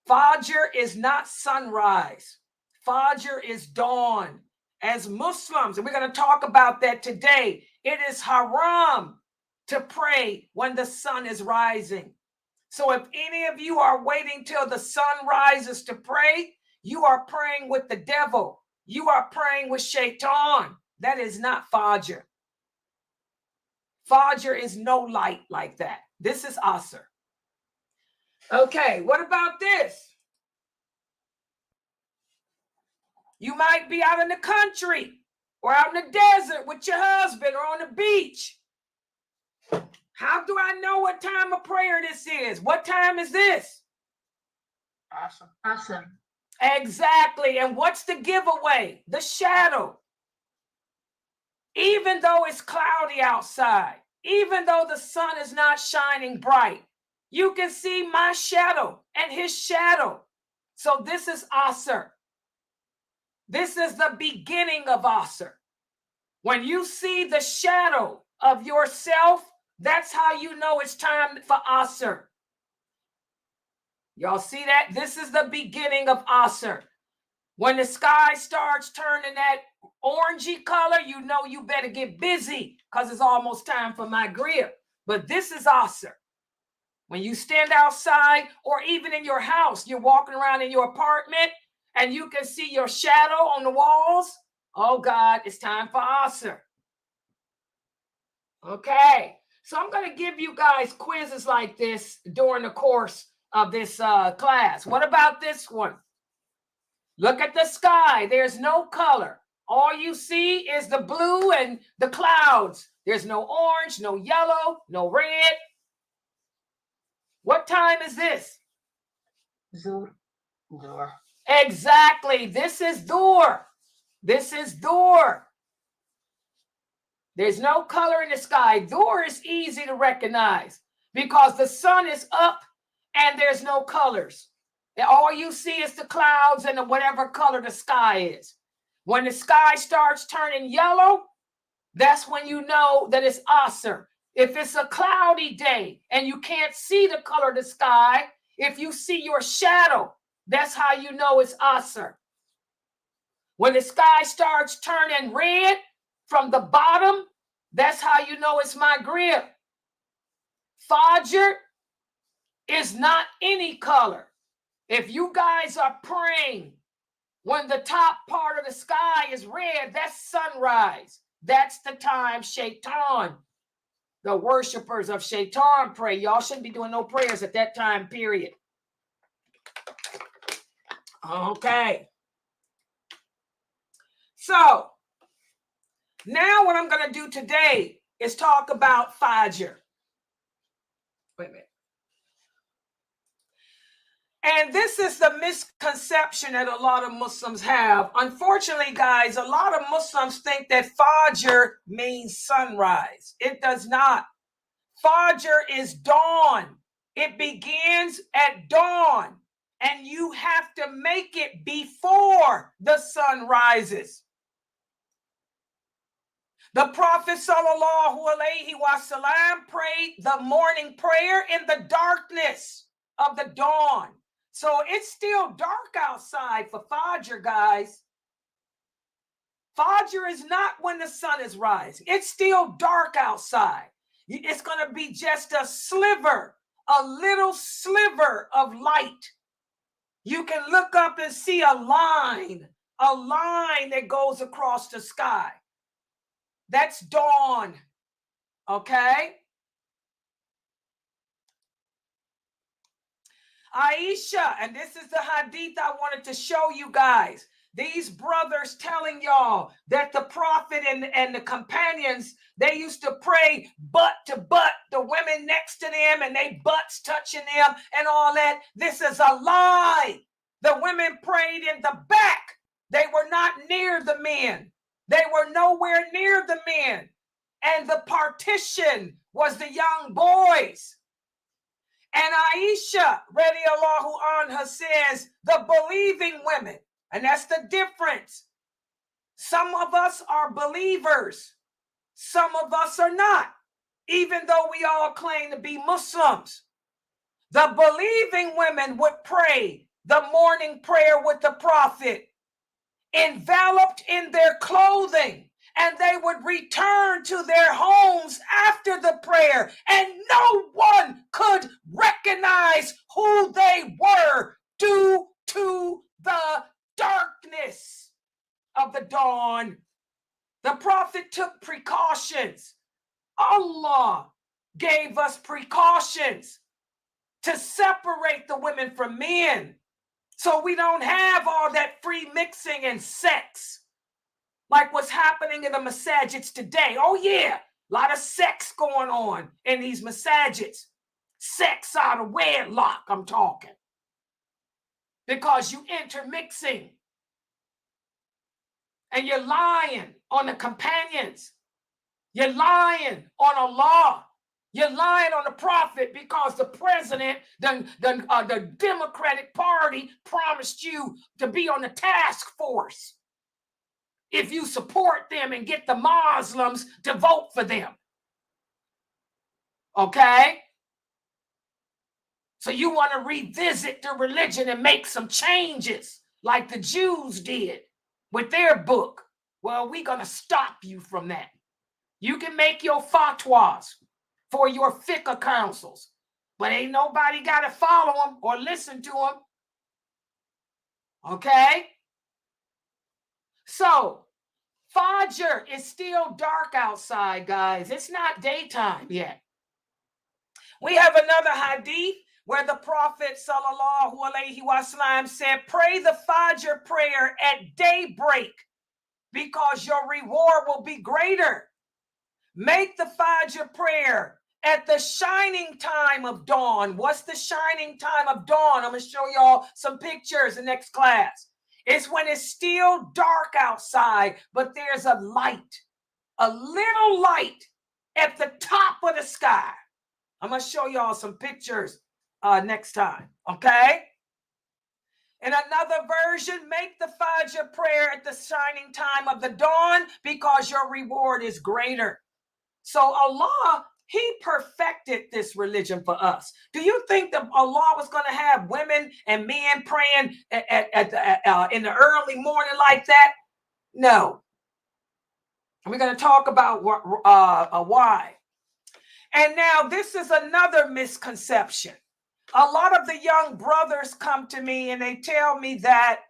Fajr is not sunrise. Fajr is dawn. As Muslims, and we're going to talk about that today, it is haram to pray when the sun is rising. So if any of you are waiting till the sun rises to pray, you are praying with the devil. You are praying with shaitan. That is not Fajr. Fajr is no light like that. This is Asr. Okay, what about this? You might be out in the country or out in the desert with your husband or on the beach. How do I know what time of prayer this is? What time is this? Awesome. Exactly. And what's the giveaway? The shadow. Even though it's cloudy outside, even though the sun is not shining bright, you can see my shadow and his shadow. So this is Asr. This is the beginning of Asr. When you see the shadow of yourself, that's how you know it's time for Asr. Y'all see that? This is the beginning of Asr. When the sky starts turning that orangey color, you know you better get busy because it's almost time for Maghrib. But this is Asr. When you stand outside or even in your house, you're walking around in your apartment and you can see your shadow on the walls. Oh God, it's time for Asr. Okay, so I'm going to give you guys quizzes like this during the course of this class. What about this one? Look at the sky. There's no color. All you see is the blue and the clouds. There's no orange, no yellow, no red. What time is this? Zuhr. Exactly. This is Dhuhr. This is Dhuhr. There's no color in the sky. Dhuhr is easy to recognize because the sun is up and there's no colors. All you see is the clouds and whatever color the sky is. When the sky starts turning yellow, that's when you know that it's Asr. If it's a cloudy day and you can't see the color of the sky, if you see your shadow, that's how you know it's Asr. When the sky starts turning red from the bottom, that's how you know it's Maghrib. Fajr is not any color. If you guys are praying when the top part of the sky is red, that's sunrise. That's the time shaitan The worshipers of Shaitan pray. Y'all shouldn't be doing no prayers at that time, period. Okay. So, now what I'm going to do today is talk about Fajr. Wait a minute. And this is the misconception that a lot of Muslims have. Unfortunately, guys, a lot of Muslims think that Fajr means sunrise. It does not. Fajr is dawn. It begins at dawn, and you have to make it before the sun rises. The Prophet sallallahu alaihi wasallam prayed the morning prayer in the darkness of the dawn. So it's still dark outside for Fajr, guys. Fajr is not when the sun is rising. It's still dark outside. It's going to be just a sliver, a little sliver of light. You can look up and see a line that goes across the sky. That's dawn, okay? Aisha, and this is the hadith I wanted to show you guys. These brothers telling y'all that the prophet and the companions, they used to pray butt to butt, the women next to them and they butts touching them and all that. This is a lie. The women prayed in the back. They were not near the men. They were nowhere near the men. And the partition was the young boys. And Aisha, radiallahu anha, says the believing women, and that's the difference. Some of us are believers. Some of us are not, even though we all claim to be Muslims. The believing women would pray the morning prayer with the prophet, enveloped in their clothing, and they would return to their homes after the prayer, and no one could recognize who they were due to the darkness of the dawn. The prophet took precautions. Allah gave us precautions to separate the women from men, so we don't have all that free mixing and sex like what's happening in the masajids today. Oh yeah, a lot of sex going on in these masajids. Sex out of wedlock, I'm talking. Because you intermixing. And you're lying on the companions. You're lying on Allah. You're lying on the prophet because the president, the Democratic Party promised you to be on the task force if you support them and get the Muslims to vote for them. Okay? So you want to revisit the religion and make some changes like the Jews did with their book. Well, we're going to stop you from that. You can make your fatwas for your fiqh councils, but ain't nobody got to follow them or listen to them. Okay? So, Fajr is still dark outside, guys. It's not daytime yet. We have another hadith where the Prophet sallallahu alaihi wasallam said, pray the Fajr prayer at daybreak because your reward will be greater. Make the Fajr prayer at the shining time of dawn. What's the shining time of dawn? I'm going to show y'all some pictures in next class. It's when it's still dark outside, but there's a light, a little light at the top of the sky. I'm going to show y'all some pictures next time, okay? In another version, make the Fajr prayer at the shining time of the dawn because your reward is greater. So Allah, He perfected this religion for us. Do you think that Allah was going to have women and men praying in the early morning like that? No. We're going to talk about why. And now this is another misconception. A lot of the young brothers come to me and they tell me that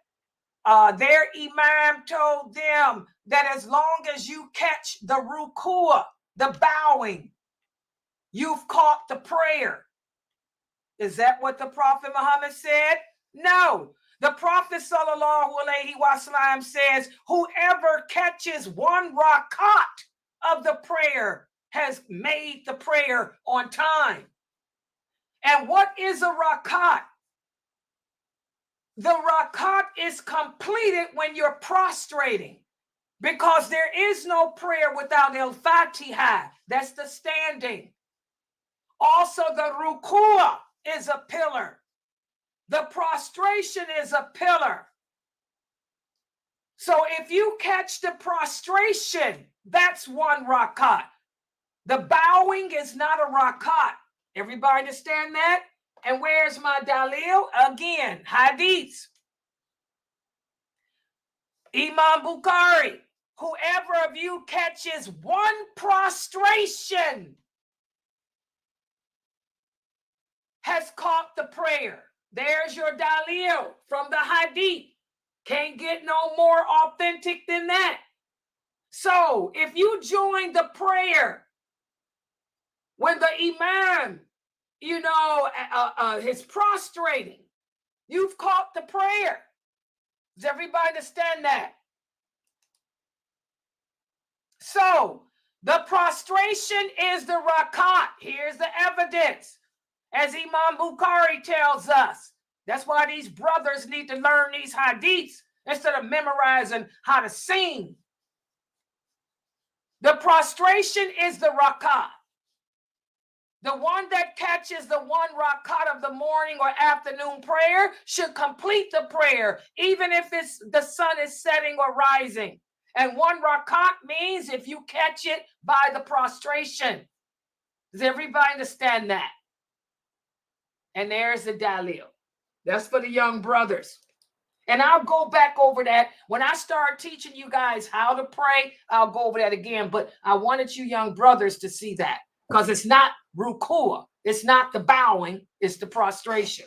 their imam told them that as long as you catch the ruku'ah, the bowing, you've caught the prayer. Is that what the Prophet Muhammad said? No. The Prophet sallallahu alaihi wasallam says, whoever catches one rakat of the prayer has made the prayer on time. And what is a rakat? The rakat is completed when you're prostrating, because there is no prayer without al-Fatiha. That's the standing. Also, the ruku'ah is a pillar. The prostration is a pillar. So if you catch the prostration, that's one rakat. The bowing is not a rakat. Everybody understand that? And where's my dalil? Again, hadith. Imam Bukhari, whoever of you catches one prostration has caught the prayer. There's your dalil from the hadith. Can't get no more authentic than that. So if you join the prayer when the imam, is prostrating, you've caught the prayer. Does everybody understand that? So the prostration is the rakat. Here's the evidence. As Imam Bukhari tells us, that's why these brothers need to learn these hadiths instead of memorizing how to sing. The prostration is the rakat. The one that catches the one rakat of the morning or afternoon prayer should complete the prayer, even if the sun is setting or rising. And one rakat means if you catch it by the prostration. Does everybody understand that? And there's the dalil. That's for the young brothers. And I'll go back over that. When I start teaching you guys how to pray, I'll go over that again. But I wanted you young brothers to see that, because it's not ruku'ah. It's not the bowing. It's the prostration.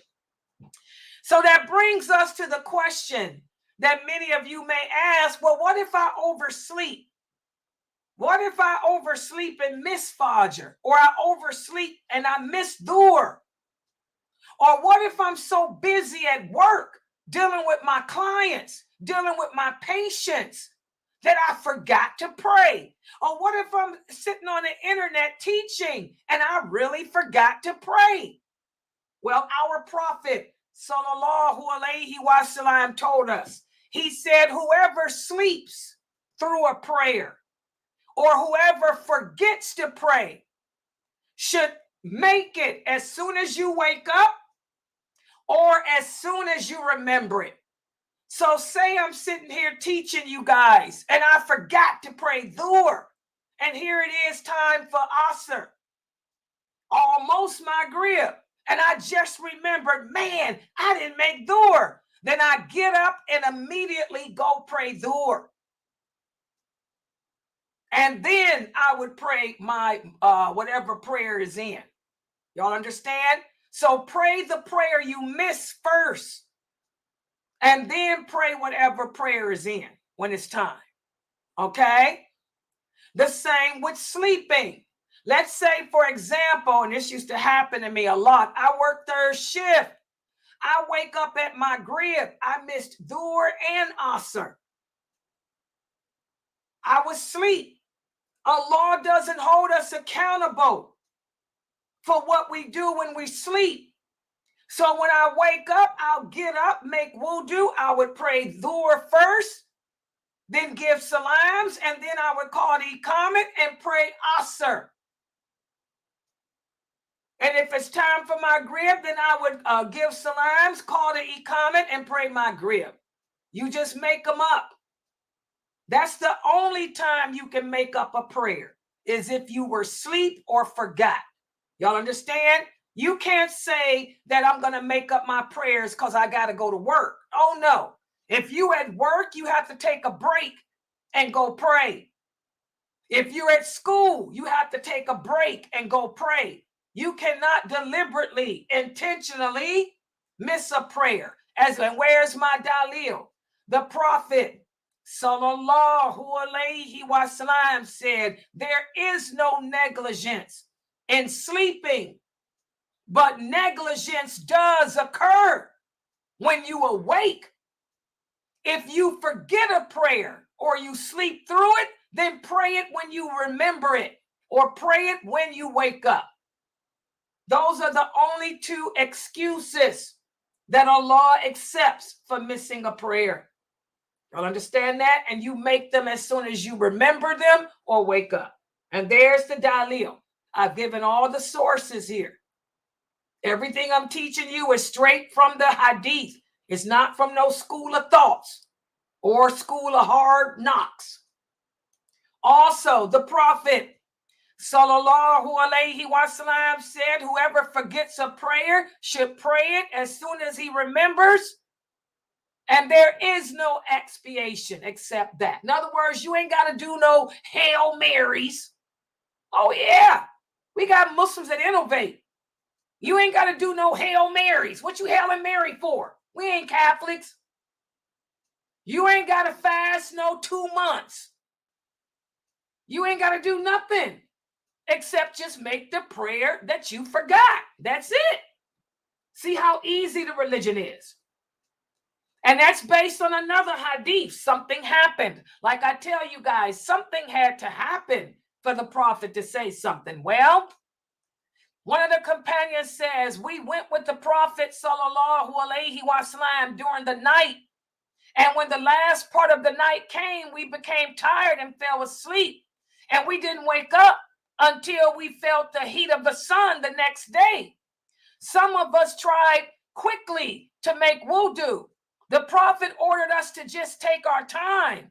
So that brings us to the question that many of you may ask, well, what if I oversleep? What if I oversleep and miss Fajr? Or I oversleep and I miss Dhuhr? Or what if I'm so busy at work dealing with my clients, dealing with my patients, that I forgot to pray? Or what if I'm sitting on the internet teaching and I really forgot to pray? Well, our Prophet sallallahu alaihi wasallam told us, he said, whoever sleeps through a prayer or whoever forgets to pray should make it as soon as you wake up or as soon as you remember it. So say I'm sitting here teaching you guys and I forgot to pray Dhuhr, and here it is time for Asr, almost Maghrib, and I just remembered, man, I didn't make Dhuhr. Then I get up and immediately go pray Dhuhr. And then I would pray my whatever prayer is in. Y'all understand? So pray the prayer you miss first, and then pray whatever prayer is in when it's time. Okay? The same with sleeping. Let's say, for example, and this used to happen to me a lot, I work third shift. I wake up at Maghrib. I missed Dhuhr and Asr. I was asleep. Allah doesn't hold us accountable for what we do when we sleep. So when I wake up, I'll get up, make wudu. I would pray Dhuhr first, then give salams, and then I would call the iqamat and pray Asr. And if it's time for Maghrib, then I would give salams, call the iqamat, and pray Maghrib. You just make them up. That's the only time you can make up a prayer, is if you were asleep or forgot. Y'all understand? You can't say that I'm going to make up my prayers because I got to go to work. Oh, no. If you at work, you have to take a break and go pray. If you're at school, you have to take a break and go pray. You cannot deliberately, intentionally miss a prayer. And where's my dalil? The Prophet sallallahu alaihi wasallam said, there is no negligence in sleeping, but negligence does occur when you awake. If you forget a prayer or you sleep through it, then pray it when you remember it, or pray it when you wake up. Those are the only two excuses that Allah accepts for missing a prayer. You'll understand that? And you make them as soon as you remember them or wake up. And there's the dalil. I've given all the sources here. Everything I'm teaching you is straight from the hadith. It's not from no school of thoughts or school of hard knocks. Also, the Prophet Sallallahu Alaihi Wasallam said, whoever forgets a prayer should pray it as soon as he remembers. And there is no expiation except that. In other words, you ain't got to do no Hail Marys. Oh, yeah. We got Muslims that innovate. You ain't got to do no Hail Marys. What you Hailing Mary for? We ain't Catholics. You ain't got to fast no 2 months. You ain't got to do nothing except just make the prayer that you forgot. That's it. See how easy the religion is. And that's based on another hadith. Something happened. Like I tell you guys, something had to happen for the Prophet to say something. Well, one of the companions says, we went with the Prophet Sallallahu Alaihi Wasallam during the night. And when the last part of the night came, we became tired and fell asleep. And we didn't wake up until we felt the heat of the sun the next day. Some of us tried quickly to make wudu. The Prophet ordered us to just take our time.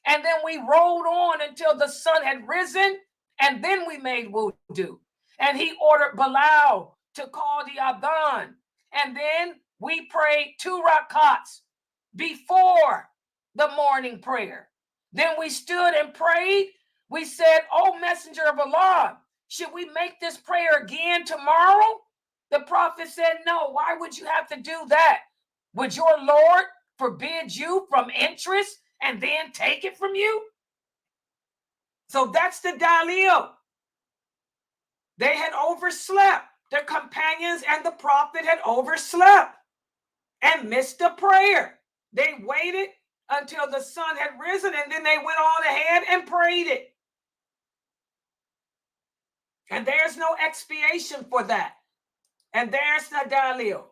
And then we rolled on until the sun had risen. And then we made wudu. And he ordered Bilal to call the adhan. And then we prayed 2 rakats before the morning prayer. Then we stood and prayed. We said, "O Messenger of Allah, should we make this prayer again tomorrow?" The Prophet said, "No, why would you have to do that? Would your Lord forbid you from interest and then take it from you?" So that's the dalil. They had overslept. Their companions and the Prophet had overslept and missed the prayer. They waited until the sun had risen and then they went on ahead and prayed it. And there's no expiation for that. And there's the dalil.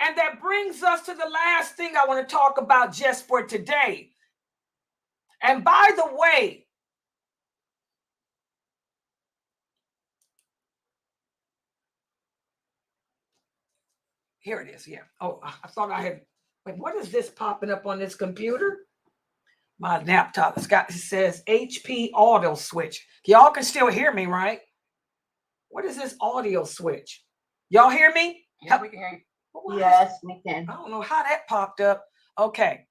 And that brings us to the last thing I want to talk about just for today. And by the way, here it is. Yeah. Oh, I thought I had. Wait, what is this popping up on this computer? My laptop. It says HP audio switch. Y'all can still hear me, right? What is this audio switch? Y'all hear me? Yeah, we can hear you. Yes, we can. I don't know how that popped up. Okay.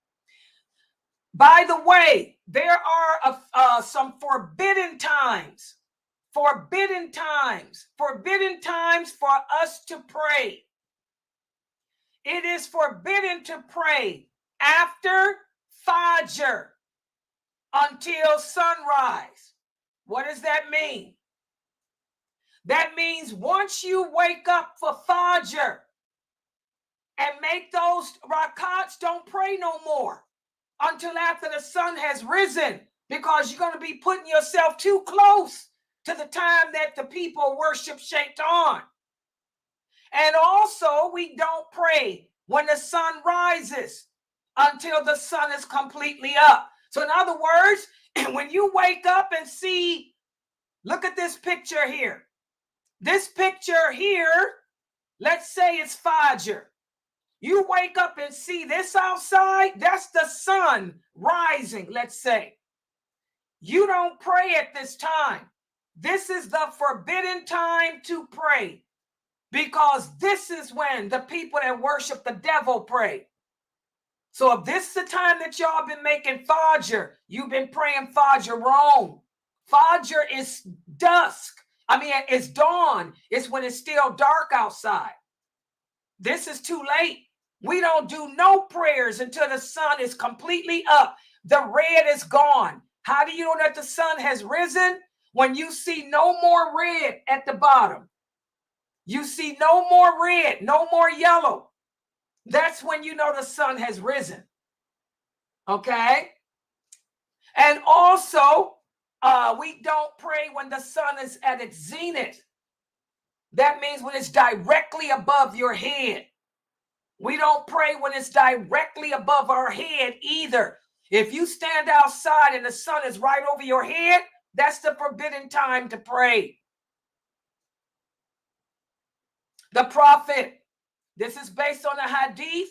By the way, there are some forbidden times for us to pray. It is forbidden to pray after Fajr until sunrise. What does that mean? That means once you wake up for Fajr and make those rakats, don't pray no more until after the sun has risen, because you're going to be putting yourself too close to the time that the people worship Shaitan. And also, we don't pray when the sun rises until the sun is completely up. So in other words, when you wake up and see, look at this picture here. This picture here, let's say it's Fajr. You wake up and see this outside, that's the sun rising, let's say. You don't pray at this time. This is the forbidden time to pray, because this is when the people that worship the devil pray. So if this is the time that y'all been making Fajr, you've been praying Fajr wrong. Fajr is dusk. It's dawn. It's when it's still dark outside. This is too late. We don't do no prayers until the sun is completely up. The red is gone. How do you know that the sun has risen? When you see no more red at the bottom, you see no more red, no more yellow, that's when you know the sun has risen. Okay? And also, we don't pray when the sun is at its zenith. That means when it's directly above your head. We don't pray when it's directly above our head either. If you stand outside and the sun is right over your head, that's the forbidden time to pray. The prophet, this is based on a hadith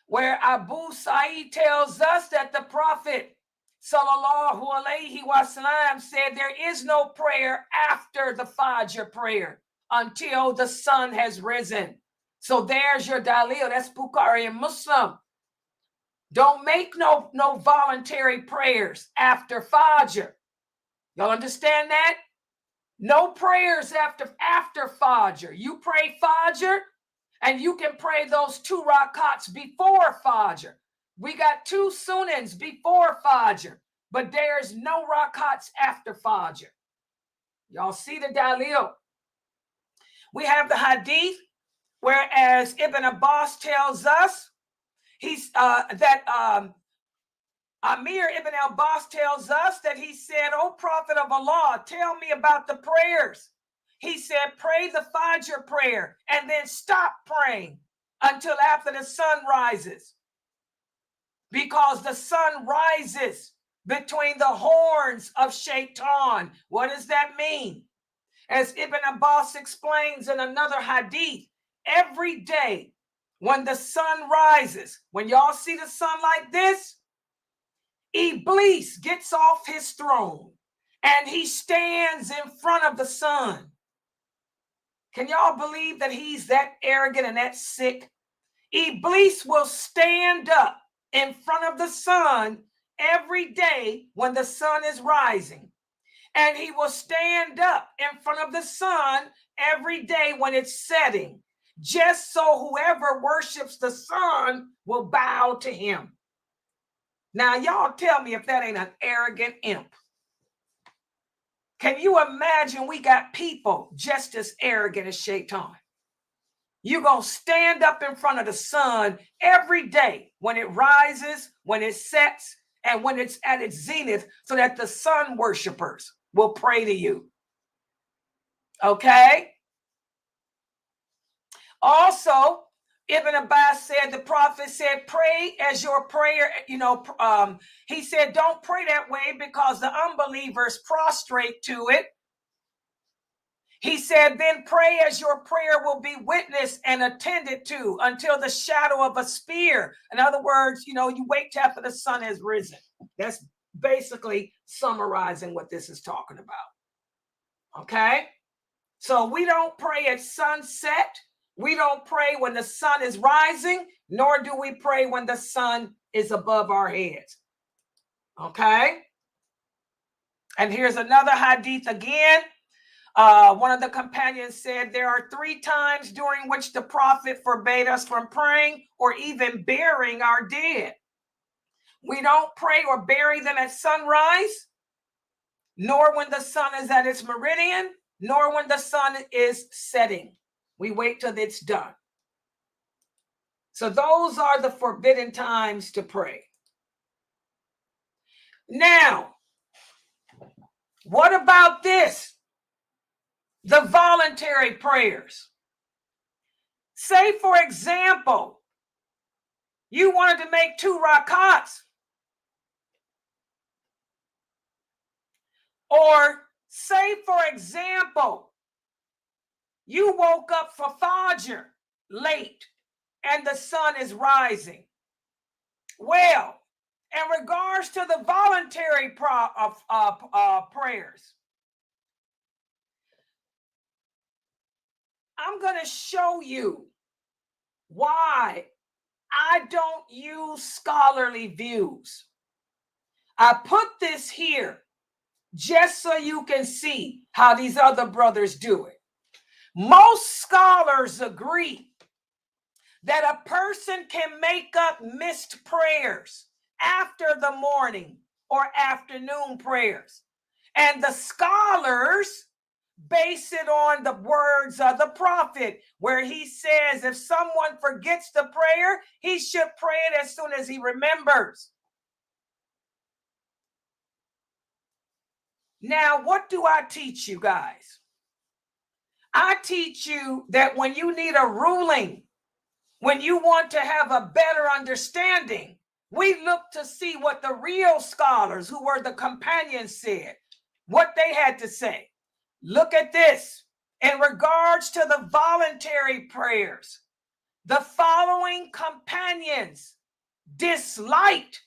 where Abu Sa'id tells us that the prophet sallallahu alaihi wasallam said there is no prayer after the Fajr prayer until the sun has risen. So there's your dalil. That's Bukhari and Muslim. Don't make no voluntary prayers after Fajr. Y'all understand that? No prayers after Fajr. You pray Fajr, and you can pray those 2 rakats before Fajr. We got 2 sunans before Fajr, but there's no rakats after Fajr. Y'all see the dalil? We have the hadith, whereas Ibn Abbas tells us Amir ibn Abbas tells us that he said, "O Prophet of Allah, tell me about the prayers." He said, pray the Fajr prayer and then stop praying until after the sun rises. Because the sun rises between the horns of Shaitan. What does that mean? As Ibn Abbas explains in another hadith, every day when the sun rises, when y'all see the sun like this, Iblis gets off his throne and he stands in front of the sun. Can y'all believe that he's that arrogant and that sick? Iblis will stand up in front of the sun every day when the sun is rising. And he will stand up in front of the sun every day when it's setting, just so whoever worships the sun will bow to him. Now, y'all tell me if that ain't an arrogant imp. Can you imagine we got people just as arrogant as Shaitan? You're going to stand up in front of the sun every day when it rises, when it sets, and when it's at its zenith, so that the sun worshipers will pray to you. Okay? Also, Ibn Abbas said, the prophet said, pray as your prayer, he said, don't pray that way because the unbelievers prostrate to it. He said, then pray as your prayer will be witnessed and attended to until the shadow of a spear. In other words, you wait till after the sun has risen. That's basically summarizing what this is talking about. Okay? So we don't pray at sunset. We don't pray when the sun is rising, nor do we pray when the sun is above our heads. Okay? And here's another hadith again. One of the companions said there are 3 times during which the prophet forbade us from praying or even burying our dead. We don't pray or bury them at sunrise, nor when the sun is at its meridian, nor when the sun is setting. We wait till it's done. So those are the forbidden times to pray. Now, what about this? The voluntary prayers. Say, for example, you wanted to make 2 rakats. Or say, for example, you woke up for Fajr late and the sun is rising. Well, in regards to the voluntary prayers, I'm going to show you why I don't use scholarly views. I put this here just so you can see how these other brothers do it. Most scholars agree that a person can make up missed prayers after the morning or afternoon prayers. And the scholars base it on the words of the prophet, where he says if someone forgets the prayer, he should pray it as soon as he remembers. Now, what do I teach you guys? I teach you that when you need a ruling, when you want to have a better understanding, we look to see what the real scholars, who were the companions, said, what they had to say. Look at this. In regards to the voluntary prayers, the following companions disliked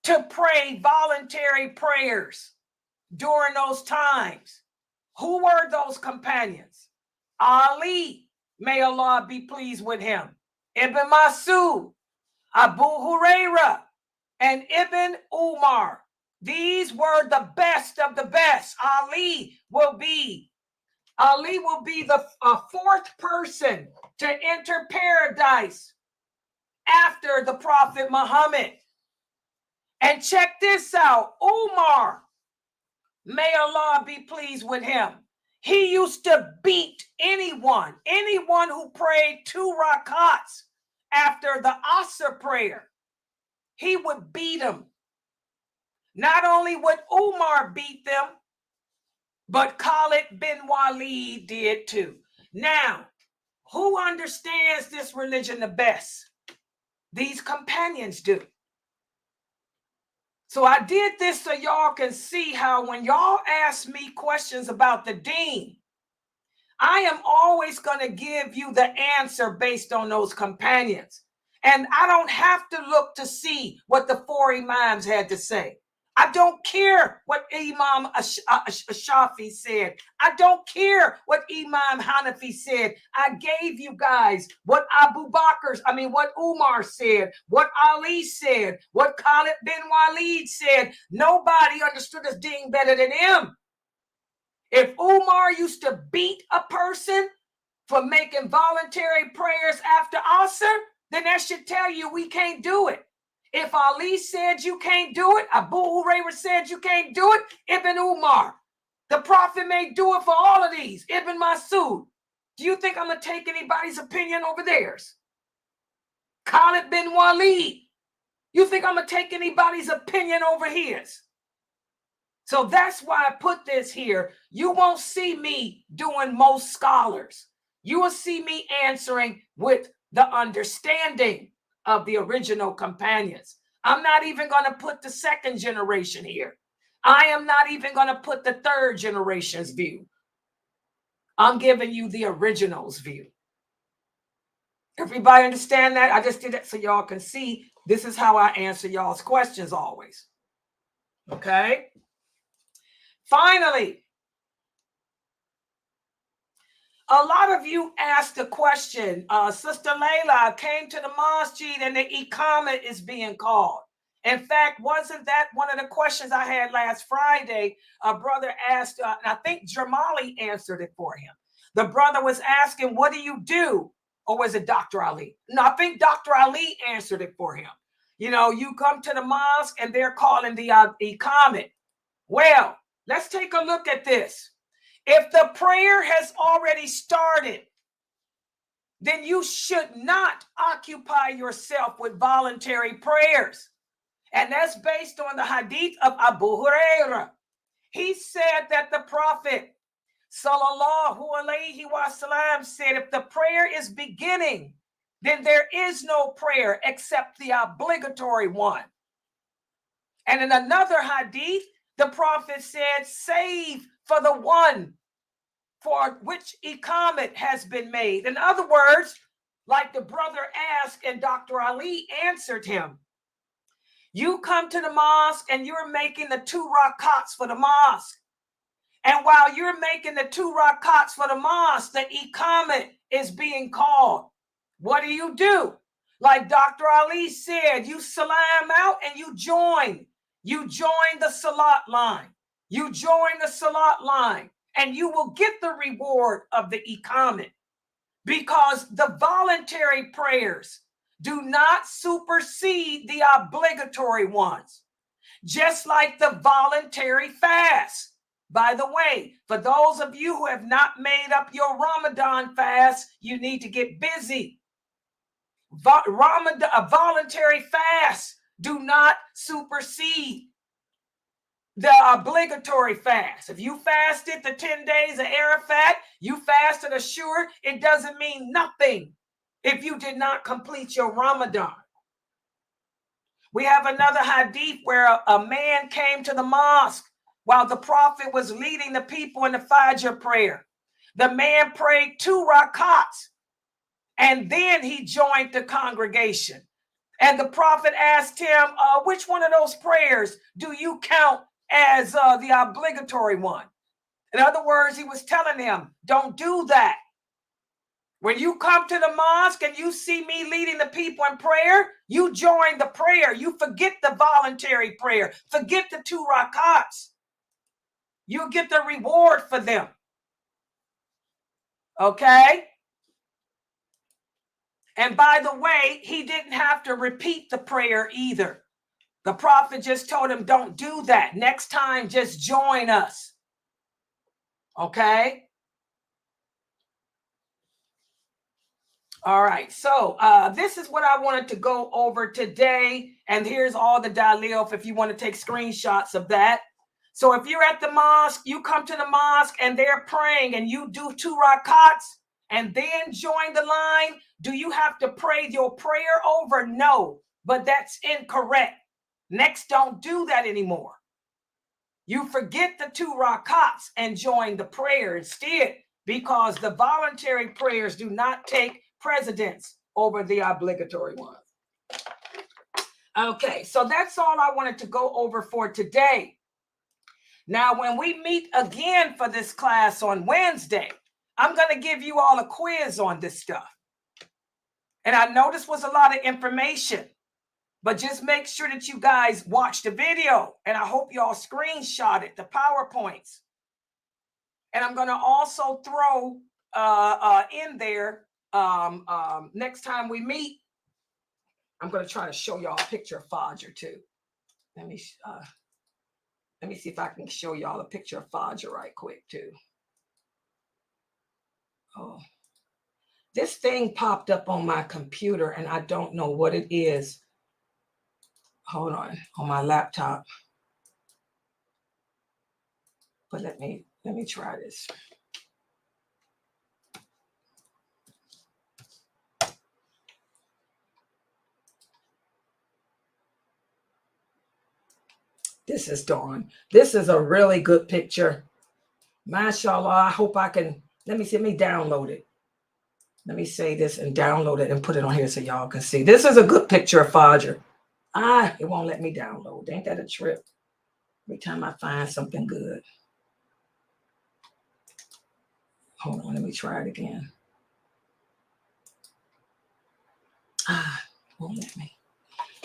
to pray voluntary prayers during those times. Who were those companions? Ali, may Allah be pleased with him, Ibn Masud, Abu Huraira, and Ibn Umar. These were the best of the best. Ali will be the fourth person to enter paradise after the Prophet Muhammad. And check this out. Umar, may Allah be pleased with him, he used to beat anyone who prayed 2 rakats after the Asr prayer. He would beat them. Not only would Umar beat them, but Khalid bin Walid did too. Now, who understands this religion the best? These companions do. So I did this so y'all can see how when y'all ask me questions about the deen, I am always going to give you the answer based on those companions. And I don't have to look to see what the 4 imams had to say. I don't care what Imam Shafi said. I don't care what Imam Hanafi said. I gave you guys what what Umar said, what Ali said, what Khalid bin Walid said. Nobody understood this deen better than him. If Umar used to beat a person for making voluntary prayers after Asr, then that should tell you we can't do it. If Ali said you can't do it, Abu Huraira said you can't do it, Ibn Umar, the Prophet may do it for all of these, Ibn Masud. Do you think I'm going to take anybody's opinion over theirs? Khalid bin Walid, you think I'm going to take anybody's opinion over his? So that's why I put this here. You won't see me doing most scholars. You will see me answering with the understanding of the original companions. I'm not even going to put the 2nd generation here. I am not even going to put the 3rd generation's view. I'm giving you the original's view. Everybody understand that? I just did it so y'all can see this is how I answer y'all's questions always. Okay? Finally, a lot of you asked a question. Sister Layla came to the masjid and the iqamah is being called. In fact, wasn't that one of the questions I had last Friday? A brother asked, and I think Jamali answered it for him. The brother was asking, what do you do? Or was it Dr. Ali? No, I think Dr. Ali answered it for him. You know, you come to the mosque and they're calling the iqamah. Well, let's take a look at this. If the prayer has already started, then you should not occupy yourself with voluntary prayers. And that's based on the hadith of Abu Huraira. He said that the Prophet, sallallahu alayhi wasallam, said if the prayer is beginning, then there is no prayer except the obligatory one. And in another hadith, the Prophet said, save for the one for which iqamah has been made. In other words, like the brother asked and Dr. Ali answered him, you come to the mosque and you're making the 2 rakats for the mosque. And while you're making the 2 rakats for the mosque, the iqamah is being called. What do? Like Dr. Ali said, you salam out and you join. You join the salat line. You join the salat line and you will get the reward of the iqamah, because the voluntary prayers do not supersede the obligatory ones. Just like the voluntary fast By the way, for those of you who have not made up your Ramadan fast, you need to get busy. Ramadan, a voluntary fast, do not supersede the obligatory fast. If you fasted the 10 days of Arafat, you fasted Ashura, it doesn't mean nothing if you did not complete your Ramadan. We have another hadith where a man came to the mosque while the prophet was leading the people in the Fajr prayer. The man prayed 2 rakats and then he joined the congregation. And the prophet asked him, which one of those prayers do you count as the obligatory one? In other words, he was telling him, don't do that. When you come to the mosque and you see me leading the people in prayer, you join the prayer. You forget the voluntary prayer. Forget the 2 rakats. You get the reward for them. Okay? And by the way, he didn't have to repeat the prayer either. The prophet just told him, don't do that. Next time, just join us. Okay? All right. So this is what I wanted to go over today. And here's all the dalil if you want to take screenshots of that. So if you're at the mosque, you come to the mosque and they're praying and you do 2 rakats and then join the line. Do you have to pray your prayer over? No, but that's incorrect. Next, don't do that anymore. You forget the 2 rakats and join the prayer instead, because the voluntary prayers do not take precedence over the obligatory ones. Okay, so that's all I wanted to go over for today. Now, when we meet again for this class on Wednesday, I'm going to give you all a quiz on this stuff. And I know this was a lot of information, but just make sure that you guys watch the video. And I hope you all screenshotted the PowerPoints. And I'm going to also throw in there, next time we meet, I'm going to try to show y'all a picture of Fajr too. Let me see if I can show y'all a picture of Fajr right quick too. Oh, this thing popped up on my computer and I don't know what it is. Hold on my laptop. But let me try this. This is Dawn. This is a really good picture. MashaAllah. I hope I can, let me download it. Let me say this and download it and put it on here so y'all can see. This is a good picture of Fajr. It won't let me download. Ain't that a trip? Every time I find something good. Hold on, let me try it again. Won't let me.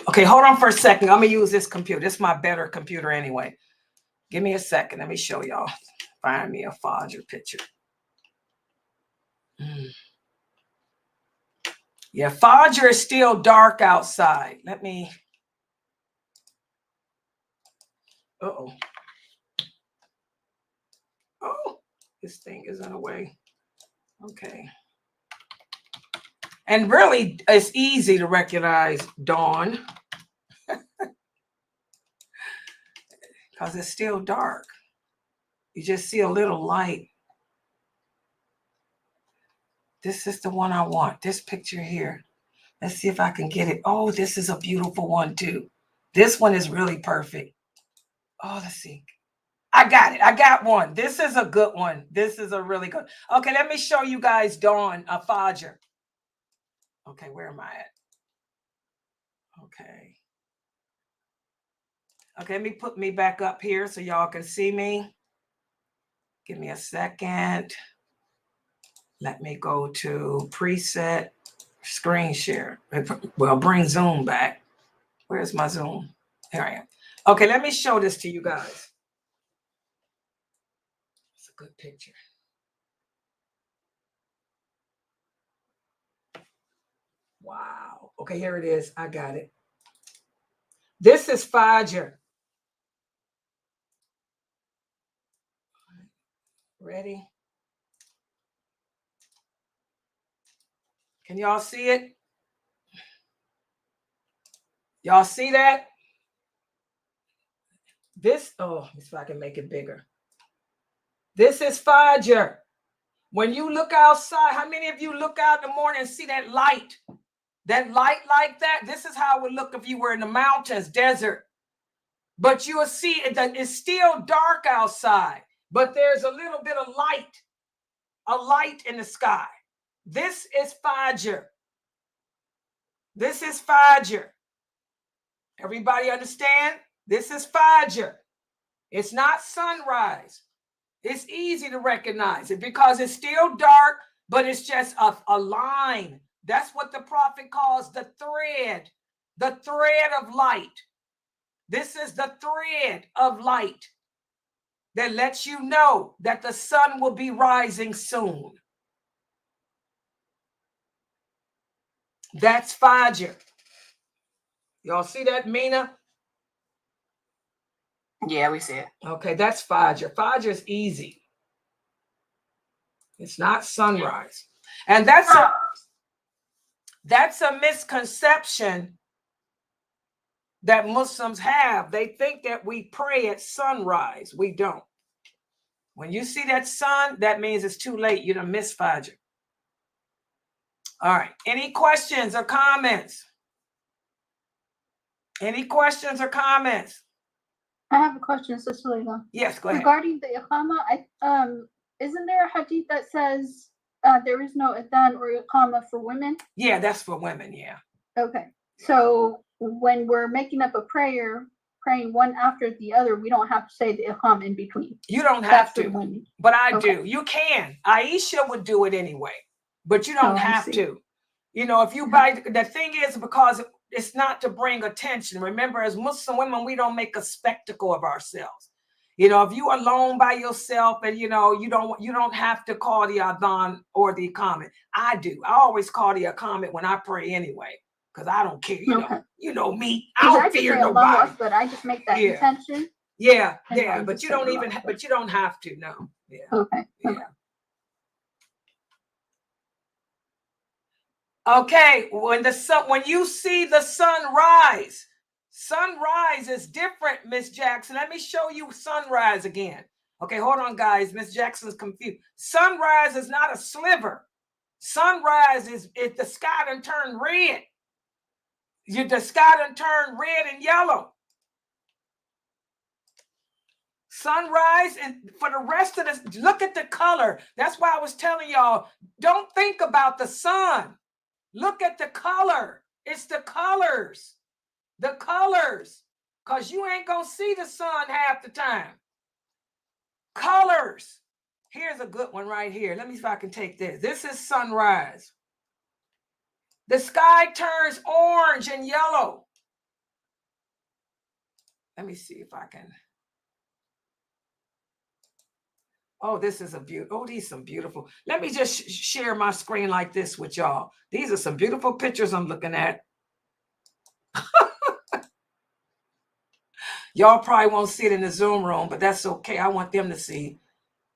Okay, hold on for a second. I'm gonna use this computer. This is my better computer anyway. Give me a second. Let me show y'all. Find me a Fajr picture. Yeah, Fajr is still dark outside. Let me. Uh-oh. Oh, this thing is in a way. Okay. And really, it's easy to recognize dawn because it's still dark. You just see a little light. This is the one I want. This picture here. Let's see if I can get it. Oh, this is a beautiful one too. This one is really perfect. Oh, let's see. I got it. I got one. This is a good one. This is a really good. Okay, let me show you guys dawn, Fajr. Okay, where am I at? Okay. Okay, let me put me back up here so y'all can see me. Give me a second. Let me go to preset, screen share. Well, bring Zoom back. Where's my Zoom? Here I am. Okay, let me show this to you guys. It's a good picture. Wow. Okay, here it is. I got it. This is Fajr. Ready? Can y'all see it? Y'all see that? This, oh, let's see if I can make it bigger. This is Fajr. When you look outside, how many of you look out in the morning and see that light? That light like that? This is how it would look if you were in the mountains, desert. But you will see it, that it's still dark outside, but there's a little bit of light, a light in the sky. This is Fajr. This is Fajr. Everybody understand? This is Fajr. It's not sunrise. It's easy to recognize it because it's still dark, but it's just a line. That's what the prophet calls the thread of light. This is the thread of light that lets you know that the sun will be rising soon. That's Fajr. Y'all see that, Mina? Yeah, we see it. Okay, that's Fajr. Fajr is easy. It's not sunrise. And that's a misconception that Muslims have. They think that we pray at sunrise. We don't. When you see that sun, that means it's too late. You done missed Fajr. All right. Any questions or comments? Any questions or comments? I have a question, Sister Leila. Yes, go ahead. Regarding the Iqama, isn't there a hadith that says there is no adhan or Iqama for women? Yeah, that's for women, yeah. Okay. So when we're making up a prayer, praying one after the other, we don't have to say the Iqama in between. You don't have That's for to, women. but I Okay. do. You can. Aisha would do it anyway, but you don't Oh, I have see. to. You know, if you buy, the thing is, because it's not to bring attention. Remember, as Muslim women, we don't make a spectacle of ourselves. You know, if you alone by yourself and, you know, you don't have to call the adhan or the iqamat. I do. I always call the iqamat when I pray anyway, because I don't care. You know me. I Because don't I just fear say nobody. Allah, but I just make that Yeah. intention. Yeah, And yeah, I'm but just you don't saying even, Allah. but you don't have to. No. Yeah. Okay. Yeah. Okay, when you see the sunrise is different, Miss Jackson. Let me show you sunrise again. Okay, hold on, guys. Miss Jackson's confused. Sunrise is not a sliver. Sunrise is if the sky done turn red. The sky done turn red and yellow. Sunrise, and for the rest of this, look at the color. That's why I was telling y'all, don't think about the sun. Look at the color. It's the colors. The colors. Because you ain't going to see the sun half the time. Colors. Here's a good one right here. Let me see if I can take this. This is sunrise. The sky turns orange and yellow. Let me see if I can. Oh, this is a beautiful. Oh, these are some beautiful. Let me just share my screen like this with y'all. These are some beautiful pictures I'm looking at. Y'all probably won't see it in the Zoom room, but that's okay. I want them to see.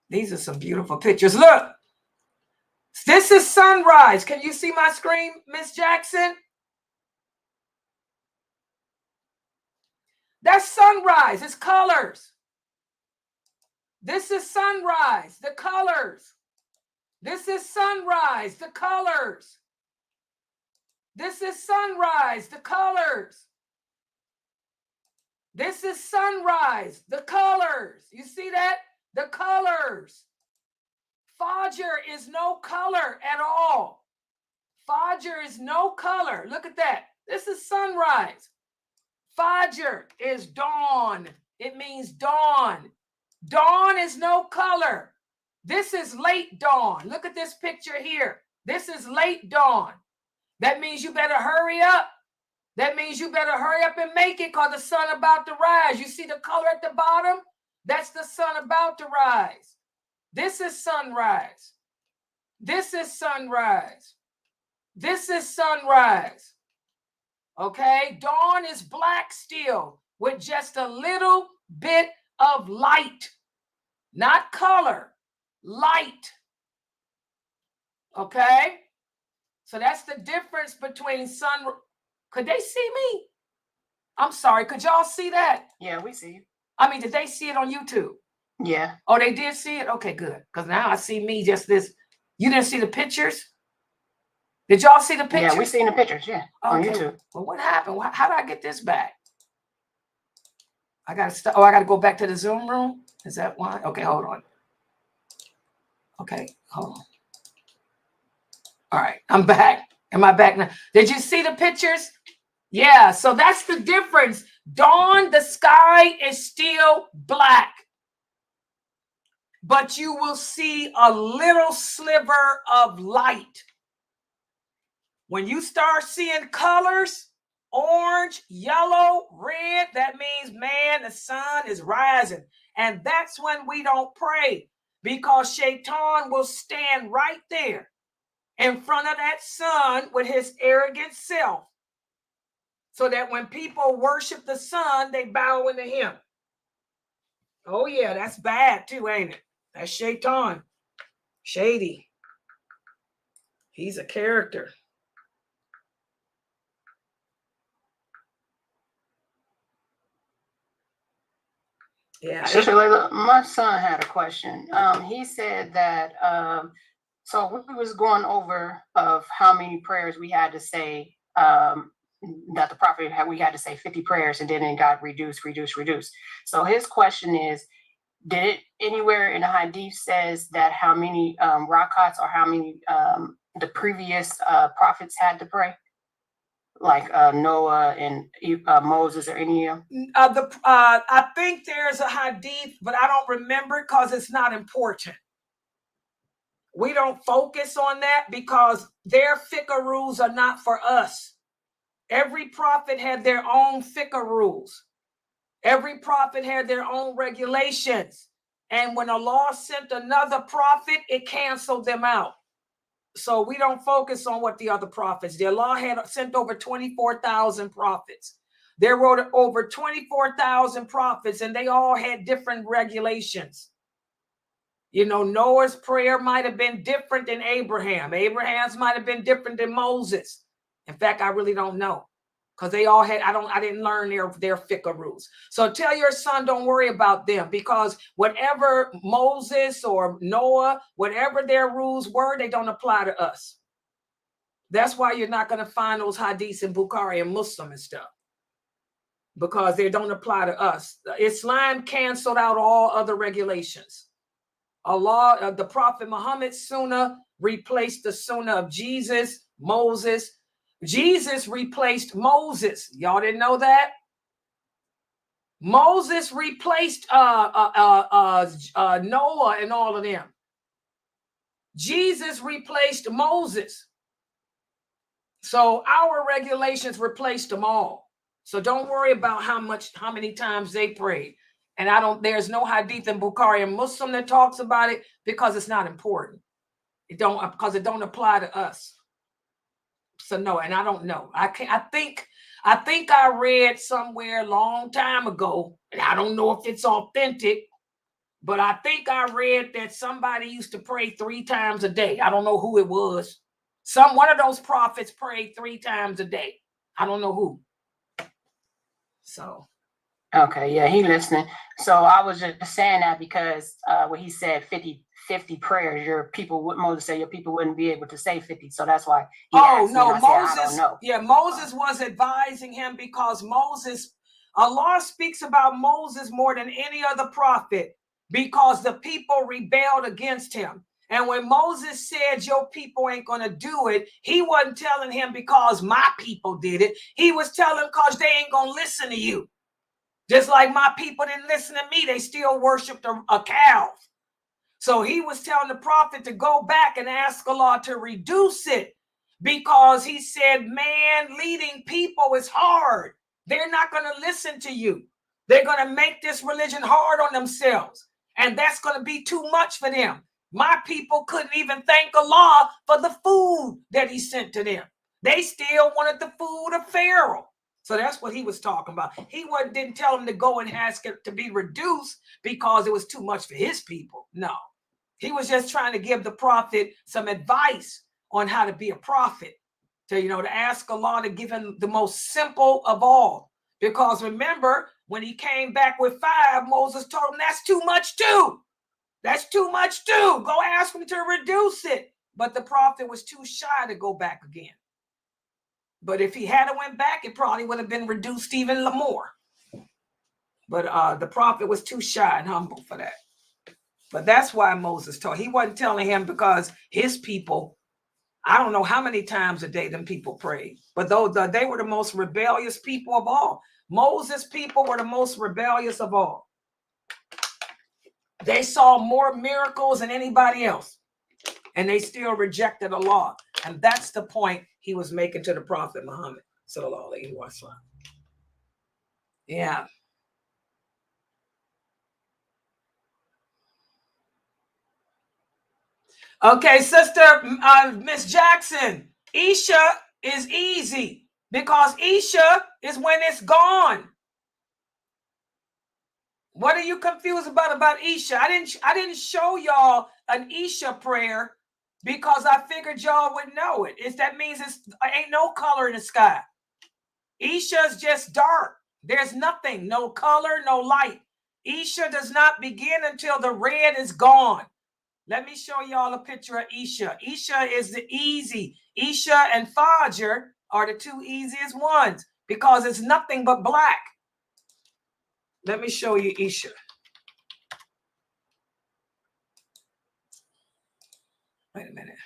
These are some beautiful pictures. Look, this is sunrise. Can you see my screen, Miss Jackson? That's sunrise. It's colors. This is sunrise. The colors. This is sunrise. The colors. This is sunrise. The colors. This is sunrise. The colors. You see that? The colors. Fajr is no color at all. Fajr is no color. Look at that. This is sunrise. Fajr is dawn. It means dawn. Dawn is no color. This is late dawn. Look at this picture here. This is late dawn. That means you better hurry up. That means you better hurry up and make it because the sun about to rise. You see the color at the bottom? That's the sun about to rise. This is sunrise. This is sunrise. This is sunrise. Okay? Dawn is black still with just a little bit of light, not color. light. Okay? So that's the difference between sun. Could they see me? I'm sorry. Could y'all see that? Yeah, we see you. I mean, did they see it on YouTube? Yeah. Oh, they did see it? Okay, good. Because now I see me just this. You didn't see the pictures? Did y'all see the pictures? Yeah, we seen the pictures, yeah, on Okay. YouTube. Well, what happened? How did I get this back? I got to stop. Oh, I got to go back to the Zoom room? Is that why? Okay, hold on. Okay, hold on. All right, I'm back. Am I back now? Did you see the pictures? Yeah, so that's the difference. Dawn, the sky is still black, but you will see a little sliver of light. When you start seeing colors, orange, yellow, red, that means, man, the sun is rising. And that's when we don't pray, because Shaitan will stand right there in front of that sun with his arrogant self, so that when people worship the sun, they bow into him. Oh, yeah, that's bad too, ain't it? That's Shaitan. Shady. He's a character. Yeah. Sister Layla, my son had a question. He said that so we was going over of how many prayers we had to say, that the prophet had, we had to say 50 prayers, and then it got reduced. So his question is, did it anywhere in the hadith says that how many rakats or how many the previous prophets had to pray? Like Noah and Moses or any of them? I think there's a hadith, but I don't remember it because it's not important. We don't focus on that because their fiqh rules are not for us. Every prophet had their own fiqh rules. Every prophet had their own regulations. And when Allah sent another prophet, it canceled them out. So we don't focus on what the other prophets did. Allah had sent over 24,000 prophets. There were over 24,000 prophets, and they all had different regulations. You know, Noah's prayer might have been different than Abraham. Abraham's might have been different than Moses. In fact, I really don't know, because they all had, I didn't learn their fiqh rules. So tell your son, don't worry about them, because whatever Moses or Noah, whatever their rules were, they don't apply to us. That's why you're not going to find those hadiths in Bukhari and Muslim and stuff, because they don't apply to us. Islam canceled out all other regulations. Allah, the Prophet Muhammad's sunnah replaced the sunnah of Jesus, Moses. Jesus replaced Moses. Y'all didn't know that? Moses replaced Noah and all of them. Jesus replaced Moses. So our regulations replaced them all. So don't worry about how many times they prayed. And there's no hadith in Bukhari and Muslim that talks about it, because it's not important. Because it don't apply to us. So no, and I don't know. I think I read somewhere a long time ago, and I don't know if it's authentic, but I think I read that somebody used to pray 3 times a day. I don't know who it was. One of those prophets prayed 3 times a day. I don't know who. So. Okay, yeah, he listening. So I was just saying that because when he said 50 prayers, Moses said your people wouldn't be able to say 50. So that's why he asked me. Moses, I don't know. Yeah, Moses was advising him, because Allah speaks about Moses more than any other prophet, because the people rebelled against him. And when Moses said your people ain't going to do it, he wasn't telling him because my people did it. He was telling because they ain't going to listen to you. Just like my people didn't listen to me, they still worshiped a cow. So he was telling the prophet to go back and ask Allah to reduce it, because he said, man, leading people is hard. They're not going to listen to you. They're going to make this religion hard on themselves. And that's going to be too much for them. My people couldn't even thank Allah for the food that he sent to them. They still wanted the food of Pharaoh. So that's what he was talking about. He didn't tell him to go and ask it to be reduced because it was too much for his people. No. He was just trying to give the prophet some advice on how to be a prophet, to ask Allah to give him the most simple of all. Because remember, when he came back with 5, Moses told him that's too much too. That's too much too. Go ask him to reduce it. But the prophet was too shy to go back again. But if he had went back, it probably would have been reduced even more. But the prophet was too shy and humble for that. But that's why Moses told. He wasn't telling him because his people, I don't know how many times a day them people prayed. But they were the most rebellious people of all. Moses' people were the most rebellious of all. They saw more miracles than anybody else. And they still rejected Allah. And that's the point he was making to the Prophet Muhammad. Sallallahu Alaihi Wasallam. Yeah. Okay, sister, Miss Jackson, Isha is easy because Isha is when it's gone. What are you confused about Isha? I didn't show y'all an Isha prayer because I figured y'all would know it. That means ain't no color in the sky. Isha is just dark. There's nothing, no color, no light. Isha does not begin until the red is gone. Let me show y'all a picture of Isha. Isha is the easy. Isha and Fajr are the 2 easiest ones because it's nothing but black. Let me show you Isha. Wait a minute.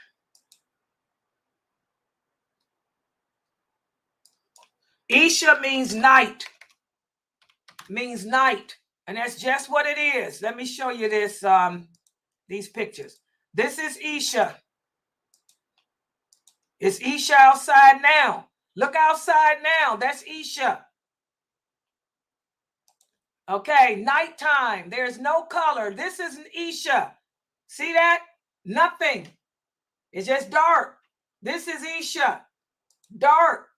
Isha means night. Means night. And that's just what it is. Let me show you this, these pictures. This is Isha. It's Isha outside now. Look outside now. That's Isha. Okay, nighttime. There's no color. This is Isha. See that? Nothing. It's just dark. This is Isha. Dark.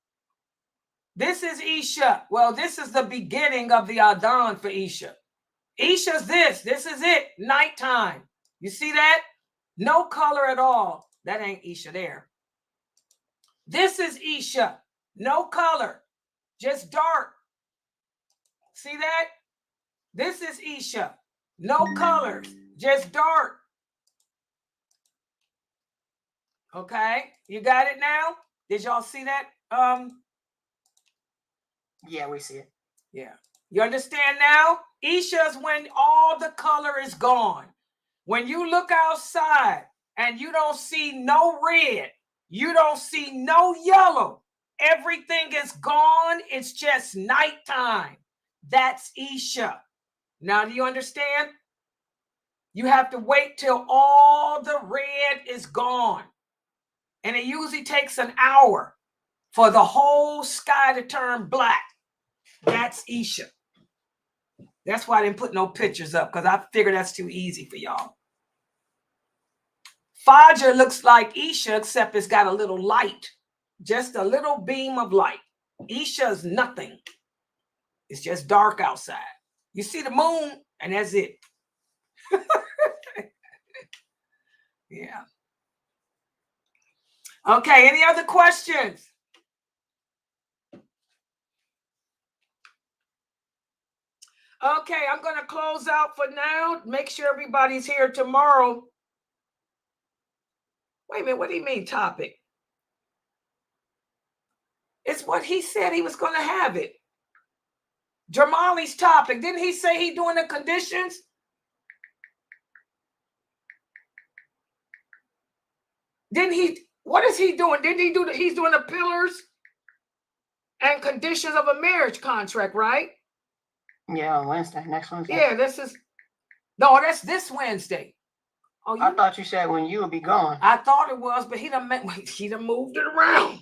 This is Isha. Well, this is the beginning of the Adhan for Isha. Isha's this. This is it. Nighttime. You see that? No color at all. That ain't Isha there. This is Isha. No color. Just dark. See that? This is Isha. No colors. Just dark. Okay. You got it now? Did y'all see that? Yeah, we see it. Yeah. You understand now? Isha is when all the color is gone. When you look outside and you don't see no red, you don't see no yellow, everything is gone. It's just nighttime. That's Isha. Now, do you understand? You have to wait till all the red is gone. And it usually takes an hour for the whole sky to turn black. That's Isha. That's why I didn't put no pictures up, because I figured that's too easy for y'all. Fajr looks like Isha, except it's got a little light. Just a little beam of light. Isha is nothing. It's just dark outside. You see the moon, and that's it. Yeah. Okay, any other questions? Okay, I'm going to close out for now. Make sure everybody's here tomorrow. Wait a minute, what do you mean topic? It's what he said he was going to have it. Jamali's topic. Didn't he say he doing the conditions? Didn't he? What is he doing? Didn't he do he's doing the pillars and conditions of a marriage contract, right? Yeah, on Wednesday, next Wednesday. Yeah, that's this Wednesday. Oh, I thought you said when you would be gone. I thought it was, but he done moved it around.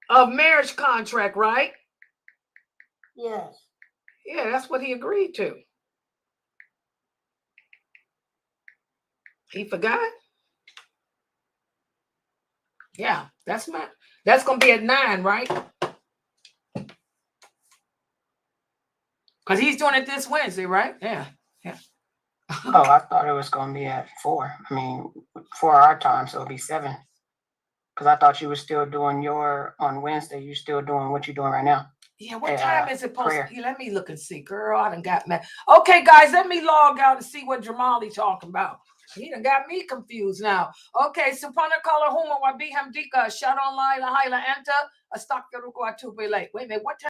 Of marriage contract, right? Yes. Yeah, that's what he agreed to. He forgot? Yeah, that's gonna be at 9, right? Because he's doing it this Wednesday, right? Yeah. Oh, I thought it was gonna be at 4. I mean, 4 our time, so it'll be 7. Because I thought you were still doing on Wednesday, you're still doing what you're doing right now. Yeah, what time is it supposed prayer. to be? Let me look and see. Girl, I done got mad. Okay, guys, let me log out and see what Jamali talking about. He done got me confused now. Okay, Supana Kala Huma Wabi Hamdika, Shadon Laila Haila Anta, a stock Wait a minute, what time?